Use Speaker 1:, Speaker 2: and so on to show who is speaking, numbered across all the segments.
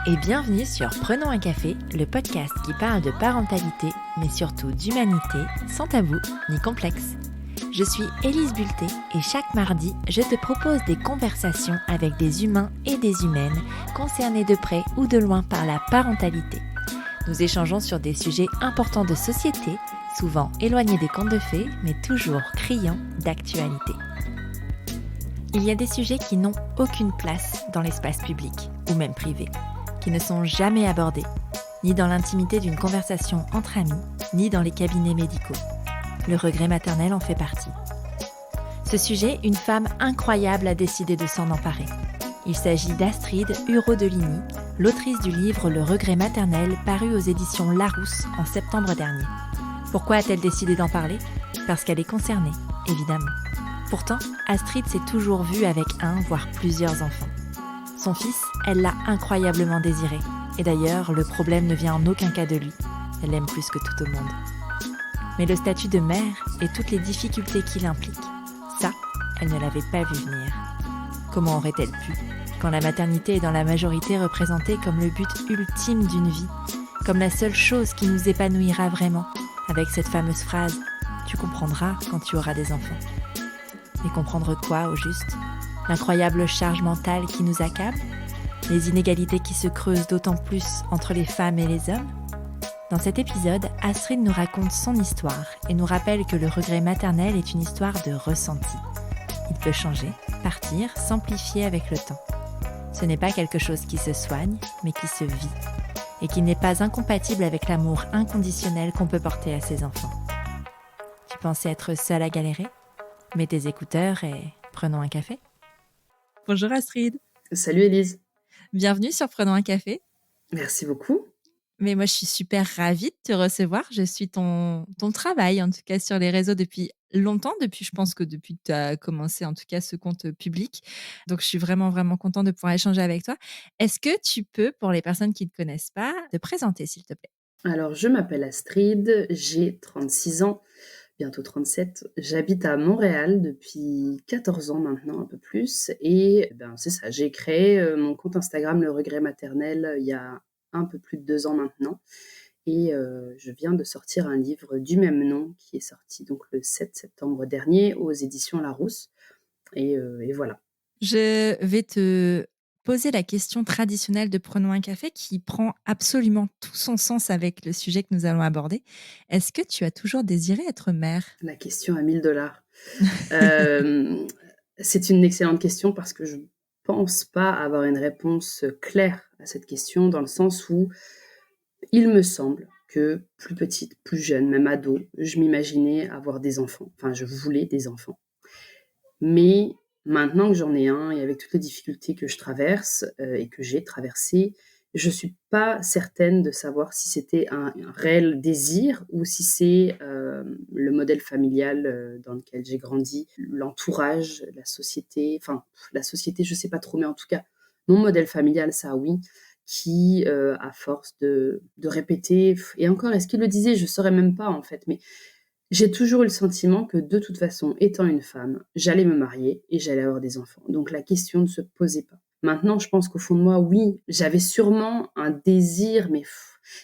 Speaker 1: et bienvenue sur Prenons un café, le podcast qui parle de parentalité, mais surtout d'humanité, sans tabou ni complexe. Je suis Élise Bulté et chaque mardi, je te propose des conversations avec des humains et des humaines concernés de près ou de loin par la parentalité. Nous échangeons sur des sujets importants de société, souvent éloignés des contes de fées, mais toujours criants d'actualité. Il y a des sujets qui n'ont aucune place dans l'espace public, ou même privé, qui ne sont jamais abordés, ni dans l'intimité d'une conversation entre amis, ni dans les cabinets médicaux. Le regret maternel en fait partie. Ce sujet, une femme incroyable a décidé de s'en emparer. Il s'agit d'Astrid Huro-Deligny, l'autrice du livre Le regret maternel paru aux éditions Larousse en septembre dernier. Pourquoi a-t-elle décidé d'en parler ? Parce qu'elle est concernée, évidemment. Pourtant, Astrid s'est toujours vue avec un, voire plusieurs enfants. Son fils, elle l'a incroyablement désiré. Et d'ailleurs, le problème ne vient en aucun cas de lui. Elle l'aime plus que tout au monde. Mais le statut de mère et toutes les difficultés qu'il implique, ça, elle ne l'avait pas vu venir. Comment aurait-elle pu, quand la maternité est dans la majorité représentée comme le but ultime d'une vie, comme la seule chose qui nous épanouira vraiment, avec cette fameuse phrase « Tu comprendras quand tu auras des enfants ». Mais comprendre quoi, au juste ? L'incroyable charge mentale qui nous accable ? Les inégalités qui se creusent d'autant plus entre les femmes et les hommes ? Dans cet épisode, Astrid nous raconte son histoire et nous rappelle que le regret maternel est une histoire de ressenti. Il peut changer, partir, s'amplifier avec le temps. Ce n'est pas quelque chose qui se soigne, mais qui se vit. Et qui n'est pas incompatible avec l'amour inconditionnel qu'on peut porter à ses enfants. Tu pensais être seule à galérer ? Mets tes écouteurs et prenons un café. Bonjour Astrid.
Speaker 2: Salut Élise.
Speaker 1: Bienvenue sur Prenons un café.
Speaker 2: Merci beaucoup.
Speaker 1: Mais moi, je suis super ravie de te recevoir. Je suis ton travail, en tout cas sur les réseaux depuis longtemps, je pense que depuis que tu as commencé en tout cas ce compte public. Donc, je suis vraiment, vraiment contente de pouvoir échanger avec toi. Est-ce que tu peux, pour les personnes qui ne te connaissent pas, te présenter s'il te plaît ?
Speaker 2: Alors, je m'appelle Astrid, j'ai 36 ans, bientôt 37. J'habite à Montréal depuis 14 ans maintenant, un peu plus. Et c'est ça, j'ai créé mon compte Instagram Le Regret Maternel il y a un peu plus de 2 ans maintenant. Et je viens de sortir un livre du même nom qui est sorti donc le 7 septembre dernier aux éditions Larousse. Et voilà.
Speaker 1: Je vais te poser la question traditionnelle de Prenons un café qui prend absolument tout son sens avec le sujet que nous allons aborder. Est-ce que tu as toujours désiré être mère ?
Speaker 2: La question à 1000 $. C'est une excellente question parce que je pense pas avoir une réponse claire à cette question, dans le sens où il me semble que plus petite, plus jeune, même ado, je m'imaginais avoir des enfants. Enfin, je voulais des enfants. Mais maintenant que j'en ai un et avec toutes les difficultés que je traverse et que j'ai traversées, je suis pas certaine de savoir si c'était un réel désir ou si c'est le modèle familial dans lequel j'ai grandi, l'entourage, la société. Enfin, la société, je sais pas trop, mais en tout cas, mon modèle familial, ça oui, qui, à force de répéter, et encore, est-ce qu'il le disait? Je saurais même pas en fait, mais j'ai toujours eu le sentiment que de toute façon, étant une femme, j'allais me marier et j'allais avoir des enfants. Donc la question ne se posait pas. Maintenant, je pense qu'au fond de moi, oui, j'avais sûrement un désir, mais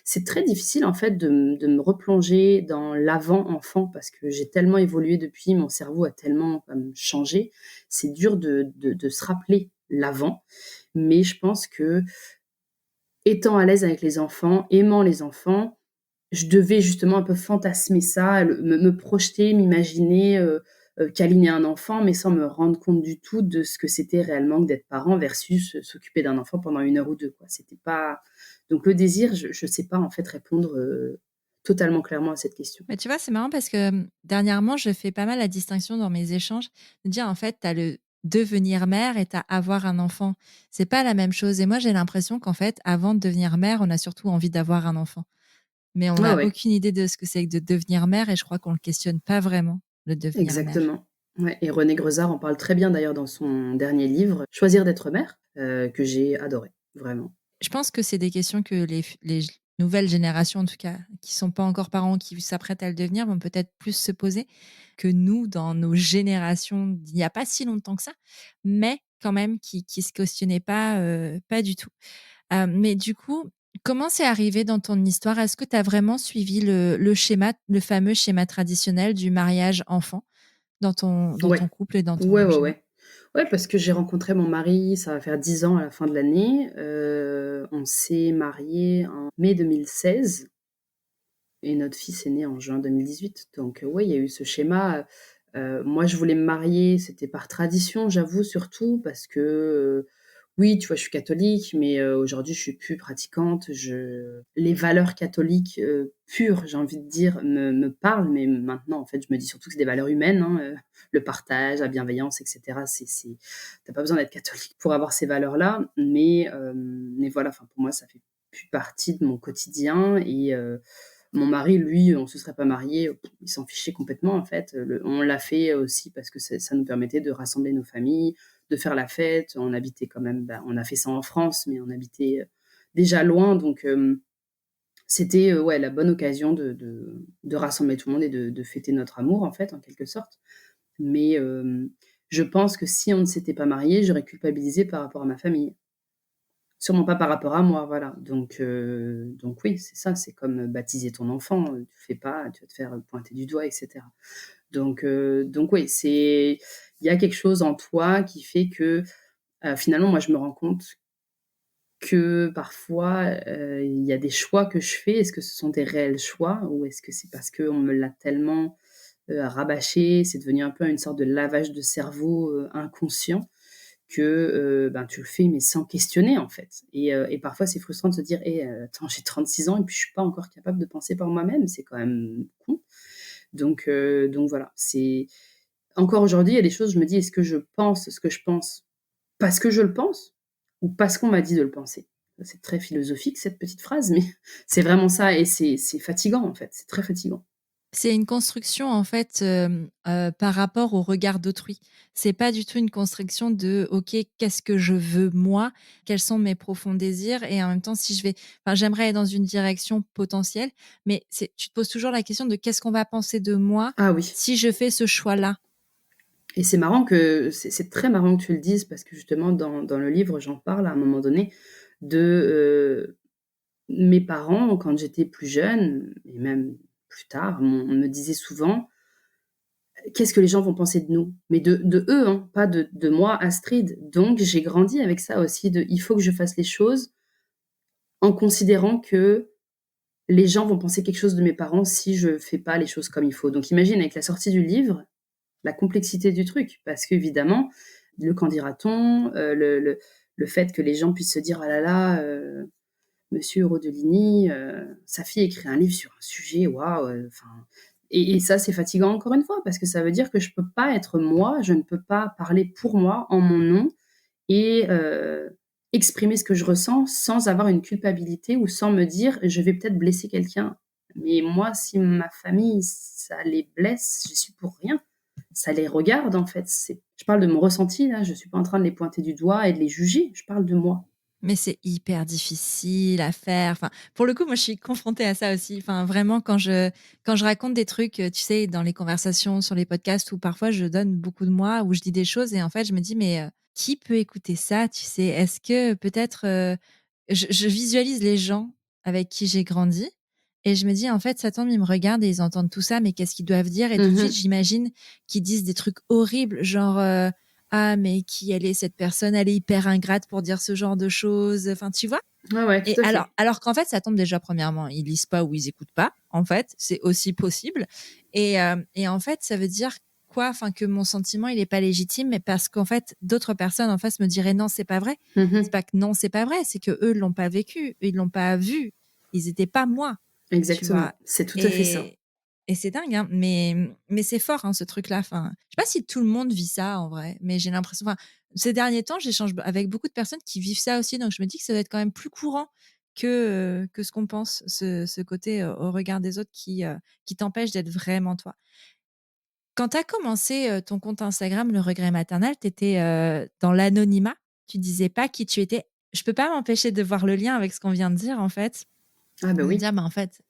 Speaker 2: c'est très difficile en fait de me replonger dans l'avant-enfant parce que j'ai tellement évolué depuis, mon cerveau a tellement changé. C'est dur de se rappeler l'avant, mais je pense que étant à l'aise avec les enfants, aimant les enfants, je devais justement un peu fantasmer ça, me projeter, m'imaginer, câliner un enfant, mais sans me rendre compte du tout de ce que c'était réellement que d'être parent versus s'occuper d'un enfant pendant 1 heure ou 2, quoi. C'était pas donc le désir, je sais pas en fait répondre, totalement clairement à cette question.
Speaker 1: Mais tu vois, c'est marrant parce que dernièrement, je fais pas mal la distinction dans mes échanges, de dire en fait, tu as le devenir mère et tu as avoir un enfant. C'est pas la même chose. Et moi, j'ai l'impression qu'en fait, avant de devenir mère, on a surtout envie d'avoir un enfant. Mais on
Speaker 2: Ouais,
Speaker 1: n'a
Speaker 2: ouais,
Speaker 1: aucune idée de ce que c'est que de devenir mère et je crois qu'on le questionne pas vraiment, le devenir mère.
Speaker 2: exactement. Ouais, et René Grezard en parle très bien d'ailleurs dans son dernier livre, Choisir d'être mère, que j'ai adoré, vraiment.
Speaker 1: Je pense que c'est des questions que les nouvelles générations, en tout cas, qui sont pas encore parents, qui s'apprêtent à le devenir, vont peut-être plus se poser que nous, dans nos générations, d'il n'y a pas si longtemps que ça, mais quand même qui se questionnaient pas du tout. Mais du coup, comment c'est arrivé dans ton histoire? Est-ce que tu as vraiment suivi le schéma, le fameux schéma traditionnel du mariage enfant dans ton
Speaker 2: Ouais.
Speaker 1: couple et dans
Speaker 2: Ouais,
Speaker 1: ton
Speaker 2: ouais,
Speaker 1: schéma?
Speaker 2: ouais. Ouais, parce que j'ai rencontré mon mari, ça va faire 10 ans à la fin de l'année. On s'est mariés en mai 2016 et notre fils est né en juin 2018. Donc, ouais, il y a eu ce schéma. Moi, je voulais me marier, c'était par tradition, j'avoue, surtout parce que, oui, tu vois, je suis catholique, mais aujourd'hui, je suis plus pratiquante. Les valeurs catholiques, pures, j'ai envie de dire, me parlent, mais maintenant, en fait, je me dis surtout que c'est des valeurs humaines, hein, le partage, la bienveillance et cetera. Tu pas besoin d'être catholique pour avoir ces valeurs-là, mais voilà, enfin, pour moi, ça fait plus partie de mon quotidien et mon mari, lui, on se serait pas mariés, il s'en fichait complètement en fait. On l'a fait aussi parce que ça nous permettait de rassembler nos familles, de faire la fête. On habitait quand même, on a fait ça en France, mais on habitait déjà loin, donc c'était ouais, la bonne occasion de rassembler tout le monde et de fêter notre amour en fait, en quelque sorte. Mais je pense que si on ne s'était pas mariés, j'aurais culpabilisé par rapport à ma famille. Sûrement pas par rapport à moi, voilà. Donc oui, c'est ça, c'est comme, baptiser ton enfant, tu fais pas, tu vas te faire, pointer du doigt et cetera. Donc oui, il y a quelque chose en toi qui fait que, finalement, moi, je me rends compte que parfois, il y a des choix que je fais. Est-ce que ce sont des réels choix ou est-ce que c'est parce qu'on me l'a tellement, rabâché, c'est devenu un peu une sorte de lavage de cerveau, inconscient que, ben, tu le fais, mais sans questionner, en fait. Et parfois, c'est frustrant de se dire: «Eh, attends, j'ai 36 ans et puis je suis pas encore capable de penser par moi-même». C'est quand même con. Donc voilà, c'est encore aujourd'hui, il y a des choses, je me dis: «Est-ce que je pense ce que je pense parce que je le pense ou parce qu'on m'a dit de le penser?» C'est très philosophique cette petite phrase, mais c'est vraiment ça et c'est fatigant, en fait, c'est très fatigant.
Speaker 1: C'est une construction en fait, par rapport au regard d'autrui. C'est pas du tout une construction de: «OK, qu'est-ce que je veux moi? Quels sont mes profonds désirs?» Et en même temps, si je vais enfin, j'aimerais aller dans une direction potentielle, mais c'est tu te poses toujours la question de: «Qu'est-ce qu'on va penser de moi
Speaker 2: Ah oui.
Speaker 1: si je fais ce choix-là?»
Speaker 2: Et c'est marrant que c'est très marrant que tu le dises parce que justement dans le livre, j'en parle à un moment donné de, mes parents quand j'étais plus jeune et même plus tard, me disaient souvent: «Qu'est-ce que les gens vont penser de nous?» Mais de eux, hein, pas de moi, Astrid. Donc j'ai grandi avec ça aussi de: «Il faut que je fasse les choses en considérant que les gens vont penser quelque chose de mes parents si je fais pas les choses comme il faut». Donc imagine avec la sortie du livre, la complexité du truc, parce qu'évidemment, le «qu'en dira-t-on?», le fait que les gens puissent se dire: «Ah là là, monsieur Rodelini, sa fille écrit un livre sur un sujet, waouh», enfin et ça, c'est fatigant encore une fois, parce que ça veut dire que je peux pas être moi, je ne peux pas parler pour moi, en mon nom et exprimer ce que je ressens sans avoir une culpabilité ou sans me dire: «Je vais peut-être blesser quelqu'un». Mais moi, si ma famille, ça les blesse, j'y suis pour rien. Ça les regarde, en fait. Je parle de mon ressenti, là, je suis pas en train de les pointer du doigt et de les juger, je parle de moi.
Speaker 1: Mais c'est hyper difficile à faire. Enfin, pour le coup, moi, je suis confrontée à ça aussi. Enfin, vraiment, quand je raconte des trucs, tu sais, dans les conversations, sur les podcasts, où parfois je donne beaucoup de moi, où je dis des choses, et en fait, je me dis, mais qui peut écouter ça, tu sais? Est-ce que peut-être, je visualise les gens avec qui j'ai grandi, et je me dis, en fait, ça tombe, ils me regardent et ils entendent tout ça, mais qu'est-ce qu'ils doivent dire? Et tout de suite,
Speaker 2: Mmh.
Speaker 1: j'imagine qu'ils disent des trucs horribles, genre, «Ah, mais qui elle est cette personne? Elle est hyper ingrate pour dire ce genre de choses», enfin, tu vois?
Speaker 2: Ouais, ouais,
Speaker 1: Et
Speaker 2: tout à
Speaker 1: alors
Speaker 2: fait.
Speaker 1: alors qu'en fait, ça tombe déjà, premièrement, ils lisent pas ou ils écoutent pas, en fait, c'est aussi possible, et en fait, ça veut dire quoi? Enfin, que mon sentiment, il est pas légitime, mais parce qu'en fait, d'autres personnes en face me diraient: «Non, c'est pas vrai». C'est
Speaker 2: Mmh.
Speaker 1: pas que non, c'est pas vrai, c'est qu'eux l'ont pas vécu, eux, ils l'ont pas vu. Ils étaient pas moi, tu vois?
Speaker 2: Exactement, c'est tout à fait ça.
Speaker 1: Et et c'est dingue, hein, mais c'est fort, hein, ce truc-là. Enfin, je sais pas si tout le monde vit ça en vrai, mais j'ai l'impression, enfin, ces derniers temps, j'échange avec beaucoup de personnes qui vivent ça aussi, donc je me dis que ça doit être quand même plus courant que ce qu'on pense, ce côté, au regard des autres qui t'empêche d'être vraiment toi. Quand tu as commencé, ton compte Instagram, Le Regret Maternel, tu étais, dans l'anonymat, tu disais pas qui tu étais. Je peux pas m'empêcher de voir le lien avec ce qu'on vient de dire, en fait,
Speaker 2: Ah bah
Speaker 1: de me
Speaker 2: oui.
Speaker 1: dire: «Bah, en fait,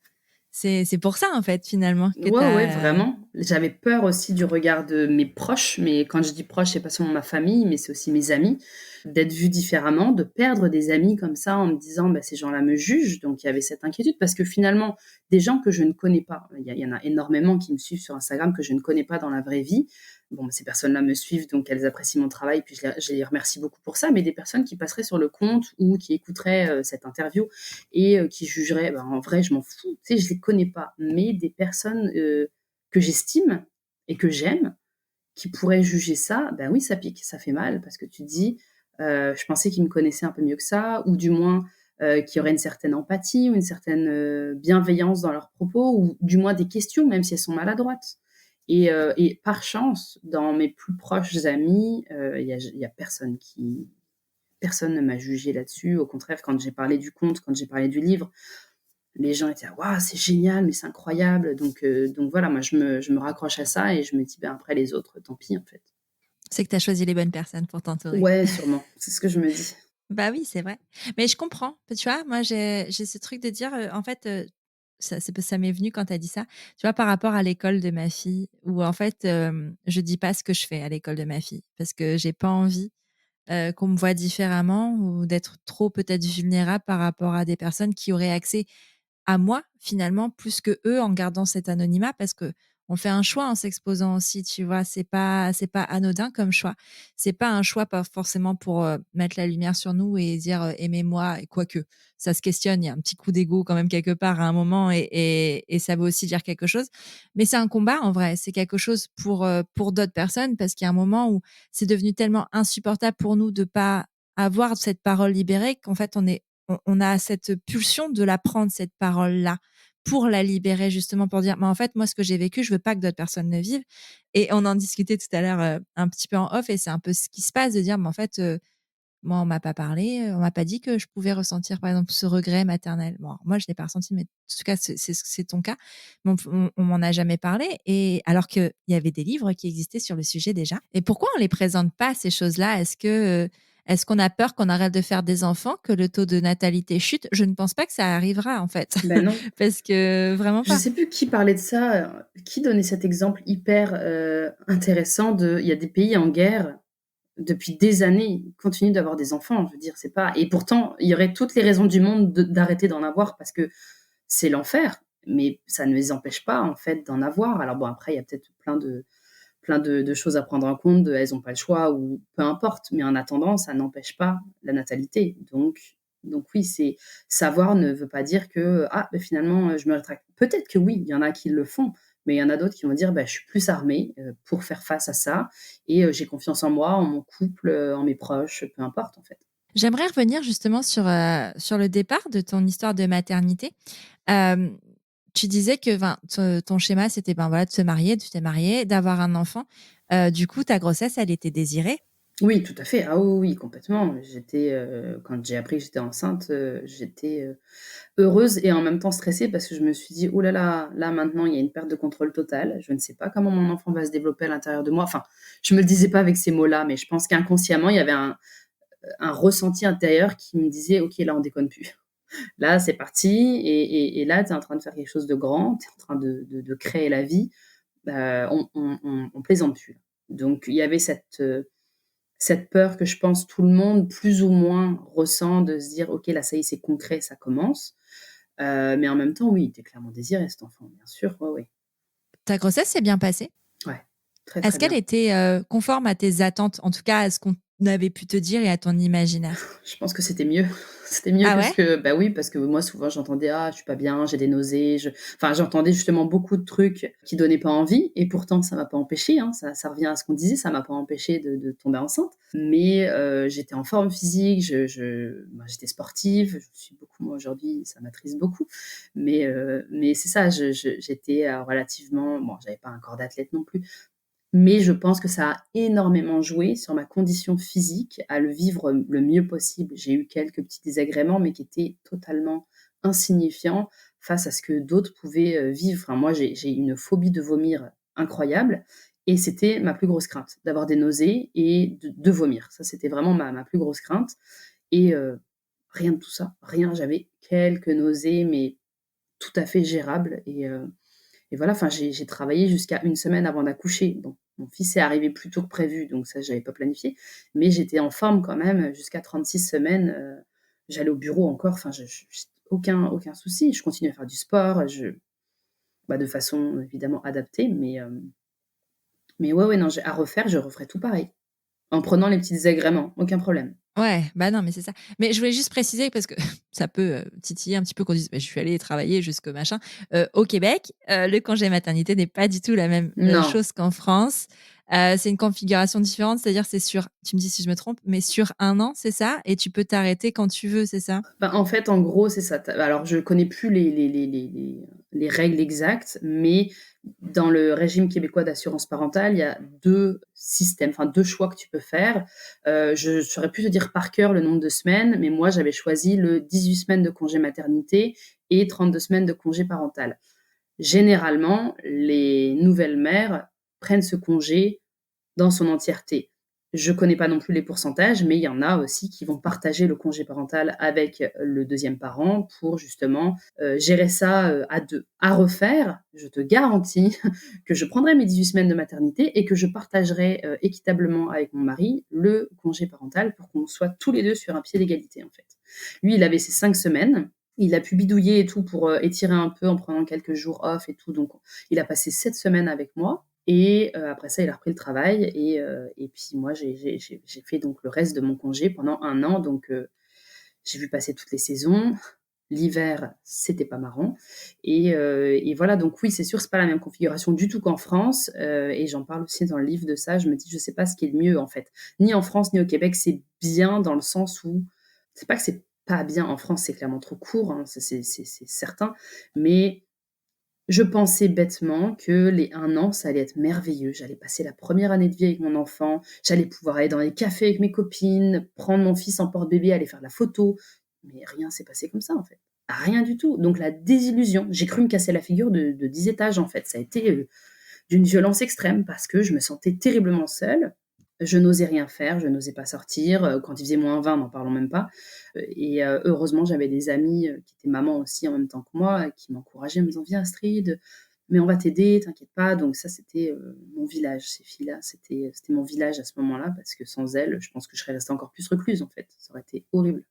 Speaker 1: c'est pour ça, en fait, finalement, que tu
Speaker 2: Ouais, ouais,
Speaker 1: as,
Speaker 2: vraiment. J'avais peur aussi du regard de mes proches, mais quand je dis proches, c'est pas seulement ma famille, mais c'est aussi mes amis, d'être vue différemment, de perdre des amis comme ça en me disant: «Bah, ces gens-là me jugent». Donc il y avait cette inquiétude parce que finalement, des gens que je ne connais pas, il y en a énormément qui me suivent sur Instagram que je ne connais pas dans la vraie vie. Bon, bah, ces personnes-là me suivent, donc elles apprécient mon travail, puis je les remercie beaucoup pour ça, mais des personnes qui passeraient sur le compte ou qui écouteraient, cette interview et qui jugeraient, bah, en vrai, je m'en fous, tu sais, je les connais pas, mais des personnes, que j'estime et que j'aime, qui pourraient juger ça, ben oui, ça pique, ça fait mal parce que tu te dis, «Je pensais qu'ils me connaissaient un peu mieux que ça» ou du moins, qu'il y aurait une certaine empathie ou une certaine, bienveillance dans leurs propos ou du moins des questions, même si elles sont maladroites et par chance, dans mes plus proches amis, il y a personne ne m'a jugée là-dessus. Au contraire, quand j'ai parlé du conte, quand j'ai parlé du livre, les gens étaient là: «Waouh, c'est génial, mais c'est incroyable», donc voilà, moi je me raccroche à ça et je me dis: «Ben, après les autres, tant pis, en fait».
Speaker 1: C'est que tu as choisi les bonnes personnes pour t'entourer.
Speaker 2: Ouais, sûrement, c'est ce que je me dis.
Speaker 1: Bah oui, c'est vrai. Mais je comprends. Tu vois, moi, j'ai ce truc de dire, en fait, ça m'est venu quand tu as dit ça. Tu vois, par rapport à l'école de ma fille où en fait, je dis pas ce que je fais à l'école de ma fille parce que j'ai pas envie, qu'on me voie différemment ou d'être trop peut-être vulnérable par rapport à des personnes qui auraient accès à moi, finalement, plus que eux en gardant cet anonymat parce que on fait un choix en s'exposant aussi, tu vois? C'est pas anodin comme choix. C'est pas un choix pas forcément pour, mettre la lumière sur nous et dire, «Aimez-moi» et quoique, ça se questionne, il y a un petit coup d'ego quand même quelque part à un moment et ça veut aussi dire quelque chose. Mais c'est un combat en vrai, c'est quelque chose pour d'autres personnes parce qu'il y a un moment où c'est devenu tellement insupportable pour nous de pas avoir cette parole libérée qu'en fait on a cette pulsion de la prendre cette parole-là, pour la libérer justement pour dire: «Mais en fait, moi, ce que j'ai vécu, je veux pas que d'autres personnes le vivent» et on en discutait tout à l'heure, un petit peu en off et c'est un peu ce qui se passe de dire: «Mais en fait, moi, on m'a pas parlé, on m'a pas dit que je pouvais ressentir, par exemple, ce regret maternel». Bon, moi, je l'ai pas ressenti, mais en tout cas, c'est ton cas. Mais on m'en a jamais parlé et alors qu'il y avait des livres qui existaient sur le sujet déjà et pourquoi on les présente pas ces choses-là? Est-ce qu'on a peur qu'on arrête de faire des enfants, que le taux de natalité chute? Je ne pense pas que ça arrivera, en fait,
Speaker 2: Ben non,
Speaker 1: parce que vraiment
Speaker 2: je
Speaker 1: pas.
Speaker 2: sais plus qui parlait de ça, qui donnait cet exemple hyper, intéressant de il y a des pays en guerre, depuis des années, ils continuent d'avoir des enfants, je veux dire, c'est pas et pourtant, il y aurait toutes les raisons du monde d'arrêter d'en avoir parce que c'est l'enfer, mais ça ne les empêche pas, en fait, d'en avoir. Alors bon, après, il y a peut-être plein de choses à prendre en compte, elles ont pas le choix ou peu importe, mais en attendant, ça n'empêche pas la natalité. Donc oui, c'est savoir ne veut pas dire que: «Ah, beh, finalement, je me rétracte». Peut-être que oui, il y en a qui le font, mais il y en a d'autres qui vont dire: «Bah, je suis plus armée, pour faire face à ça et j'ai confiance en moi, en mon couple, en mes proches», peu importe, en fait.
Speaker 1: J'aimerais revenir justement sur le départ de ton histoire de maternité. Hem, Tu disais que enfin, ton schéma, c'était, ben, voilà, de se marier, tu t'es mariée, d'avoir un enfant. Du coup, ta grossesse, elle était désirée?
Speaker 2: Oui, tout à fait. Ah oui, oui, complètement. Quand j'ai appris que j'étais enceinte, j'étais, heureuse et en même temps stressée parce que je me suis dit: «Ouh là là, là maintenant il y a une perte de contrôle totale. Je ne sais pas comment mon enfant va se développer à l'intérieur de moi». Enfin, je me le disais pas avec ces mots-là, mais je pense qu'inconsciemment il y avait un ressenti intérieur qui me disait: «OK, là on déconne plus. Là c'est parti et là tu es en train de faire quelque chose de grand, tu es en train de créer la vie, on plaisante plus là». Donc il y avait cette peur que je pense tout le monde plus ou moins ressent de se dire: «OK, là ça y est, c'est concret, ça commence». Mais en même temps, oui, il était clairement désiré cet enfant, bien sûr, ouais, ouais.
Speaker 1: Ta grossesse s'est bien passée?
Speaker 2: Ouais, très, très
Speaker 1: Est-ce qu'elle
Speaker 2: bien.
Speaker 1: était, conforme à tes attentes? En tout cas, à ce qu'on avait pu te dire et à ton imaginaire?
Speaker 2: Je pense que c'était mieux. C'était mieux
Speaker 1: Ah
Speaker 2: que
Speaker 1: ouais?
Speaker 2: ce que bah, oui, parce que moi, souvent, j'entendais: «Ah, je suis pas bien, j'ai des nausées», enfin, j'entendais justement beaucoup de trucs qui donnaient pas envie et pourtant ça m'a pas empêchée, hein, ça revient à ce qu'on disait, ça m'a pas empêchée de tomber enceinte. Mais j'étais en forme physique, j'étais sportive, je le suis beaucoup moins aujourd'hui, ça m'attriste beaucoup. Mais c'est ça, j'étais, relativement bon, j'avais pas un corps d'athlète non plus, mais je pense que ça a énormément joué sur ma condition physique à le vivre le mieux possible. J'ai eu quelques petits désagréments, mais qui étaient totalement insignifiants face à ce que d'autres pouvaient, vivre. Enfin, moi, j'ai une phobie de vomir incroyable et c'était ma plus grosse crainte, d'avoir des nausées et de vomir. Ça, c'était vraiment ma plus grosse crainte et rien de tout ça, rien. J'avais quelques nausées, mais tout à fait gérables et voilà, enfin, j'ai travaillé jusqu'à une semaine avant d'accoucher. Bon, mon fils est arrivé plus tôt que prévu, donc ça, j'avais pas planifié, mais j'étais en forme quand même jusqu'à 36 semaines, j'allais au bureau encore, enfin, je aucun souci. Je continue à faire du sport, de façon évidemment adaptée, mais ouais, ouais, non, j'ai à refaire, je referais tout pareil. En prenant les petits désagréments, aucun problème.
Speaker 1: Ouais, bah, non, mais c'est ça. Mais je voulais juste préciser parce que ça peut, titiller un petit peu qu'on dise: «Beh, je suis allée travailler jusqu'au machin». Au Québec, le congé maternité n'est pas du tout la même,
Speaker 2: Non.
Speaker 1: chose qu'en France. C'est une configuration différente, c'est-à-dire c'est sur tu me dis si je me trompe, mais sur 1 an, c'est ça? Et tu peux t'arrêter quand tu veux, c'est ça?
Speaker 2: Bah, en fait, en gros, c'est ça. Alors je connais plus les règles exactes, mais dans le régime québécois d'assurance parentale, il y a 2 systèmes, enfin 2 choix que tu peux faire. Je saurais plus te dire par cœur le nombre de semaines, mais moi, j'avais choisi le 18 semaines de congé maternité et 32 semaines de congé parental. Généralement, les nouvelles mères prennent ce congé dans son entièreté. Je connais pas non plus les pourcentages, mais il y en a aussi qui vont partager le congé parental avec le deuxième parent pour justement, gérer ça, à 2. À refaire, je te garantis que je prendrai mes 18 semaines de maternité et que je partagerai, équitablement avec mon mari le congé parental pour qu'on soit tous les 2 sur un pied d'égalité, en fait. Lui, il avait ses 5 semaines, il a pu bidouiller et tout pour, étirer un peu en prenant quelques jours off et tout, donc il a passé 7 semaines avec moi et après ça, il a repris le travail et puis moi, j'ai fait donc le reste de mon congé pendant 1 an, donc j'ai vu passer toutes les saisons. L'hiver, c'était pas marrant et voilà, donc oui, c'est sûr, c'est pas la même configuration du tout qu'en France, et j'en parle aussi dans le livre de ça. Je me dis: «Je sais pas ce qui est le mieux, en fait». Ni en France, ni au Québec, c'est bien dans le sens où c'est pas que c'est pas bien. En France, c'est clairement trop court, hein, ça c'est certain, mais je pensais bêtement que les 1 an, ça allait être merveilleux. J'allais passer la première année de vie avec mon enfant, j'allais pouvoir aller dans les cafés avec mes copines, prendre mon fils en porte-bébé, aller faire de la photo. Mais rien s'est passé comme ça, en fait. Rien du tout. Donc la désillusion. J'ai cru me casser la figure de 10 étages, en fait. Ça a été, d'une violence extrême parce que je me sentais terriblement seule. Je n'osais rien faire, je n'osais pas sortir, quand il faisait -20, n'en parlons même pas, heureusement, j'avais des amies, qui étaient mamans aussi en même temps que moi, qui m'encourageaient en me disant: «Viens Astrid, mais on va t'aider, t'inquiète pas». Donc ça, c'était, mon village, ces filles-là, c'était mon village à ce moment-là parce que sans elles, je pense que je serais restée encore plus recluse, en fait. Ça aurait été horrible.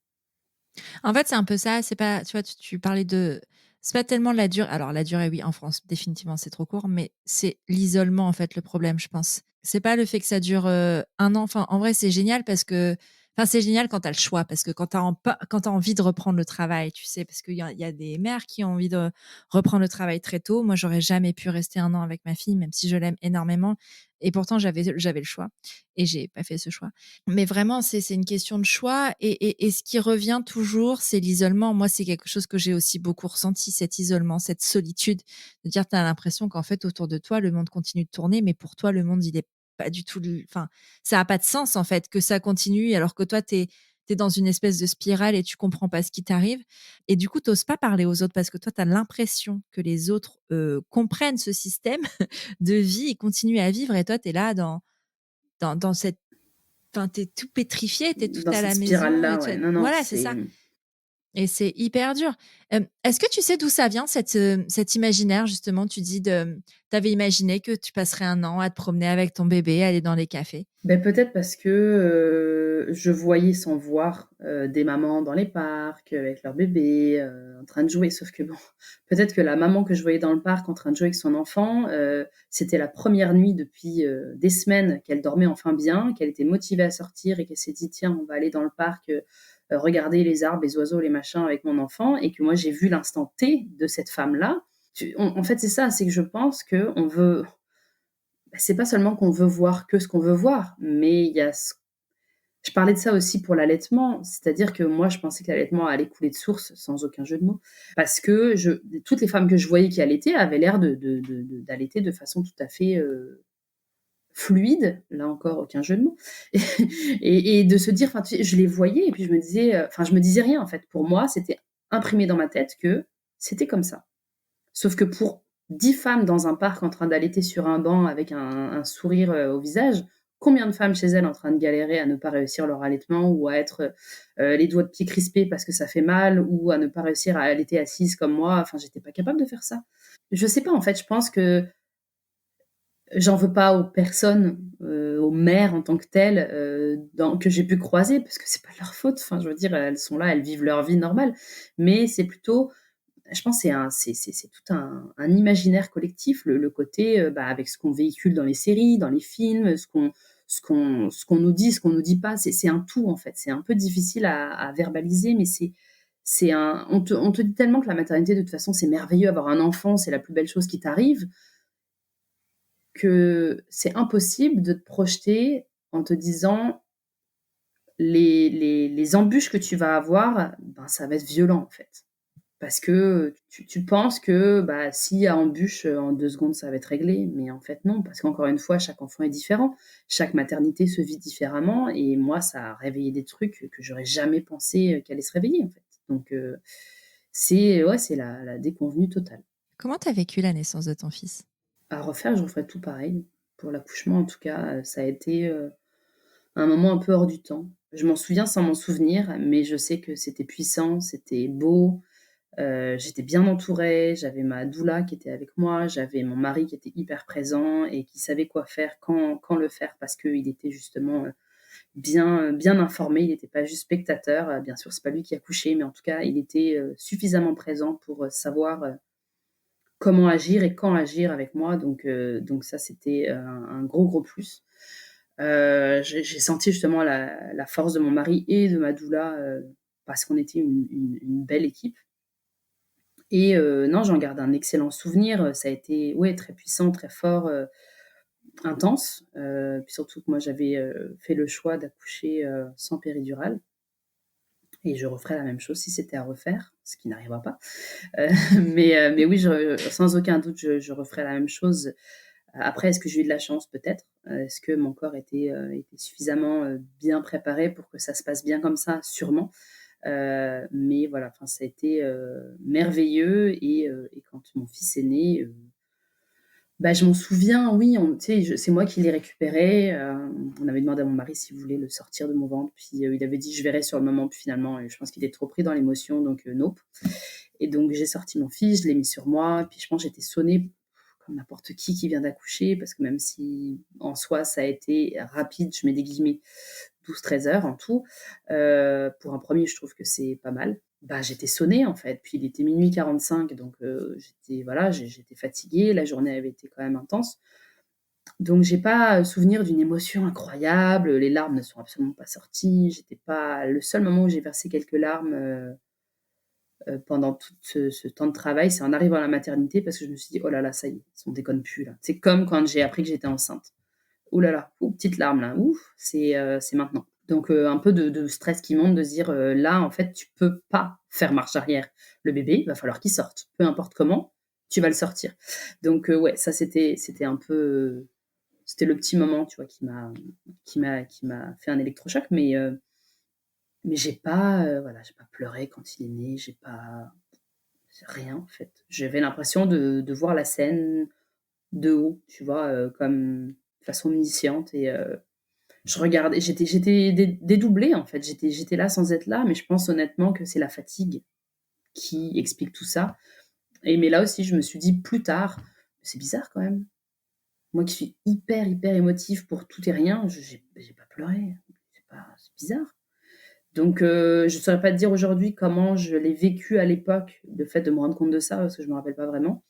Speaker 1: En fait, c'est un peu ça, c'est pas tu vois, tu parlais de c'est pas tellement la durée alors la durée, oui, en France, définitivement, c'est trop court, mais c'est l'isolement, en fait, le problème, je pense. C'est pas le fait que ça dure, 1 an, enfin, en vrai, c'est génial parce que enfin, c'est génial quand tu as le choix, parce que quand tu as envie de reprendre le travail, tu sais? Parce qu'il y a des mères qui ont envie de reprendre le travail très tôt. Moi, j'aurais jamais pu rester 1 an avec ma fille, même si je l'aime énormément et pourtant j'avais le choix et j'ai pas fait ce choix. Mais vraiment, c'est une question de choix et ce qui revient toujours, c'est l'isolement. Moi, c'est quelque chose que j'ai aussi beaucoup ressenti, cet isolement, cette solitude, de dire, tu as l'impression qu'en fait, autour de toi, le monde continue de tourner, mais pour toi, le monde, il est pas du tout enfin, ça a pas de sens, en fait, que ça continue alors que toi, tu es dans une espèce de spirale et tu comprends pas ce qui t'arrive et du coup, tu oses pas parler aux autres parce que toi, tu as l'impression que les autres, comprennent ce système de vie et continuent à vivre et toi, tu es là dans cette enfin, tu es tout pétrifié, tu es tout
Speaker 2: Dans
Speaker 1: à
Speaker 2: cette
Speaker 1: la maison,
Speaker 2: spirale-là,
Speaker 1: tu
Speaker 2: ouais.
Speaker 1: as
Speaker 2: Non, non,
Speaker 1: voilà, c'est
Speaker 2: c'est,
Speaker 1: ça et c'est hyper dur. Est-ce que tu sais d'où ça vient cet imaginaire justement? Tu dis tu avais imaginé que tu passerais 1 an à te promener avec ton bébé, aller dans les cafés?
Speaker 2: Peut-être parce que, je voyais sans voir, des mamans dans les parcs, avec leur bébé, en train de jouer. Sauf que bon, peut-être que la maman que je voyais dans le parc en train de jouer avec son enfant, c'était la première nuit depuis, des semaines qu'elle dormait enfin bien, qu'elle était motivée à sortir et qu'elle s'est dit: «Tiens, on va aller dans le parc, regarder les arbres, les oiseaux, les machins avec mon enfant» et que moi j'ai vu l'instant T de cette femme-là. Tu En fait, c'est ça, c'est que je pense qu'on veut c'est pas seulement qu'on veut voir que ce qu'on veut voir, mais il y a ce je parlais de ça aussi pour l'allaitement, c'est-à-dire que moi, je pensais que l'allaitement allait couler de source, sans aucun jeu de mots, parce que toutes les femmes que je voyais qui allaitaient avaient l'air d'allaiter de façon tout à fait, fluide, là encore aucun jeu de mots et de se dire, enfin, tu sais, je les voyais et puis je me disais, enfin, je me disais rien en fait. Pour moi, c'était imprimé dans ma tête que c'était comme ça. Sauf que pour 10 femmes dans un parc en train d'allaiter sur un banc avec un sourire, au visage, combien de femmes chez elles en train de galérer à ne pas réussir leur allaitement ou à être, les doigts de pied crispés parce que ça fait mal ou à ne pas réussir à allaiter assise comme moi. Enfin, j'étais pas capable de faire ça. Je sais pas, en fait, je pense que j'en veux pas aux personnes, aux mères en tant que telles, dans que j'ai pu croiser parce que c'est pas de leur faute. Enfin, je veux dire, elles sont là, elles vivent leur vie normale. Mais c'est plutôt je pense c'est tout un imaginaire collectif, le côté, bah, avec ce qu'on véhicule dans les séries, dans les films, ce qu'on nous dit, ce qu'on nous dit pas. C'est un tout, en fait. C'est un peu difficile à verbaliser, mais c'est un on te dit tellement que la maternité, de toute façon, c'est merveilleux, avoir un enfant, c'est la plus belle chose qui t'arrive, que c'est impossible de te projeter en te disant: les embûches que tu vas avoir, ben, ça va être violent, en fait. Parce que tu penses que, bah, s'il y a embûche, en 2 secondes, ça va être réglé, mais en fait non, parce qu'encore une fois, chaque enfant est différent. Chaque maternité se vit différemment et moi, ça a réveillé des trucs que j'aurais jamais pensé, qu'elle allait se réveiller, en fait. Donc c'est ouais, c'est la déconvenue totale.
Speaker 1: Comment tu as vécu la naissance de ton fils?
Speaker 2: À refaire, je referais tout pareil. Pour l'accouchement, en tout cas, ça a été, un moment un peu hors du temps. Je m'en souviens sans m'en souvenir, mais je sais que c'était puissant, c'était beau. J'étais bien entourée, j'avais ma doula qui était avec moi, j'avais mon mari qui était hyper présent et qui savait quoi faire, quand le faire parce qu'il était justement, bien informé. Il n'était pas juste spectateur, bien sûr, c'est pas lui qui a couché, mais en tout cas, il était, suffisamment présent pour, savoir, comment agir et quand agir avec moi. Donc ça, c'était, un gros, gros plus. J'ai senti justement la force de mon mari et de ma doula, parce qu'on était une belle équipe. Et non, j'en garde un excellent souvenir, ça a été, ouais, très puissant, très fort, intense, puis surtout que moi j'avais, fait le choix d'accoucher, sans péridurale et je referais la même chose si c'était à refaire, ce qui n'arrivera pas. Heu, mais oui, sans aucun doute, je referais la même chose. Après, est-ce que j'ai eu de la chance? Peut-être. Est-ce que mon corps était suffisamment, bien préparé pour que ça se passe bien comme ça? Sûrement. Mais voilà, enfin, ça a été, merveilleux et quand mon fils est né, bah, je m'en souviens, oui, tu sais, c'est moi qui l'ai récupéré, on avait demandé à mon mari s'il voulait le sortir de mon ventre, puis, il avait dit: «Je verrai sur le moment», puis finalement, je pense qu'il était trop pris dans l'émotion, donc nope. Et donc j'ai sorti mon fils, je l'ai mis sur moi, puis je pense j'étais sonnée comme n'importe qui vient d'accoucher, parce que même si en soi ça a été rapide, je mets des guillemets, 12-13 heures en tout, pour un premier, je trouve que c'est pas mal. Bah, j'étais sonnée en fait, puis il était 00:45 donc j'étais voilà, j'étais fatiguée, la journée avait été quand même intense. Donc j'ai pas, souvenir d'une émotion incroyable, les larmes ne sont absolument pas sorties, j'étais pas le seul moment où j'ai versé quelques larmes, pendant tout ce temps de travail, c'est en arrivant à la maternité parce que je me suis dit: «Oh là là, ça y est, on déconne plus là». C'est comme quand j'ai appris que j'étais enceinte. Ouh là là, ouh, petite larme là, ouf, c'est maintenant. Donc un peu de stress qui monte de se dire, là, en fait, tu peux pas faire marche arrière. Le bébé, il va falloir qu'il sorte. Peu importe comment, tu vas le sortir. Donc ouais, ça c'était un peu, c'était le petit moment, tu vois, qui m'a fait un électrochoc, mais j'ai pas, voilà, j'ai pas pleuré quand il est né, j'ai rien en fait. J'avais l'impression de voir la scène de haut, tu vois, comme de façon omnisciente et je regardais, j'étais dédoublée en fait. J'étais là sans être là, mais je pense honnêtement que c'est la fatigue qui explique tout ça. Et mais là aussi, je me suis dit plus tard: «C'est bizarre quand même. Moi qui suis hyper, hyper émotive pour tout et rien, j'ai pas pleuré. C'est bizarre». Donc je saurais pas te dire aujourd'hui comment je l'ai vécu à l'époque, le fait de me rendre compte de ça, parce que je me rappelle pas vraiment.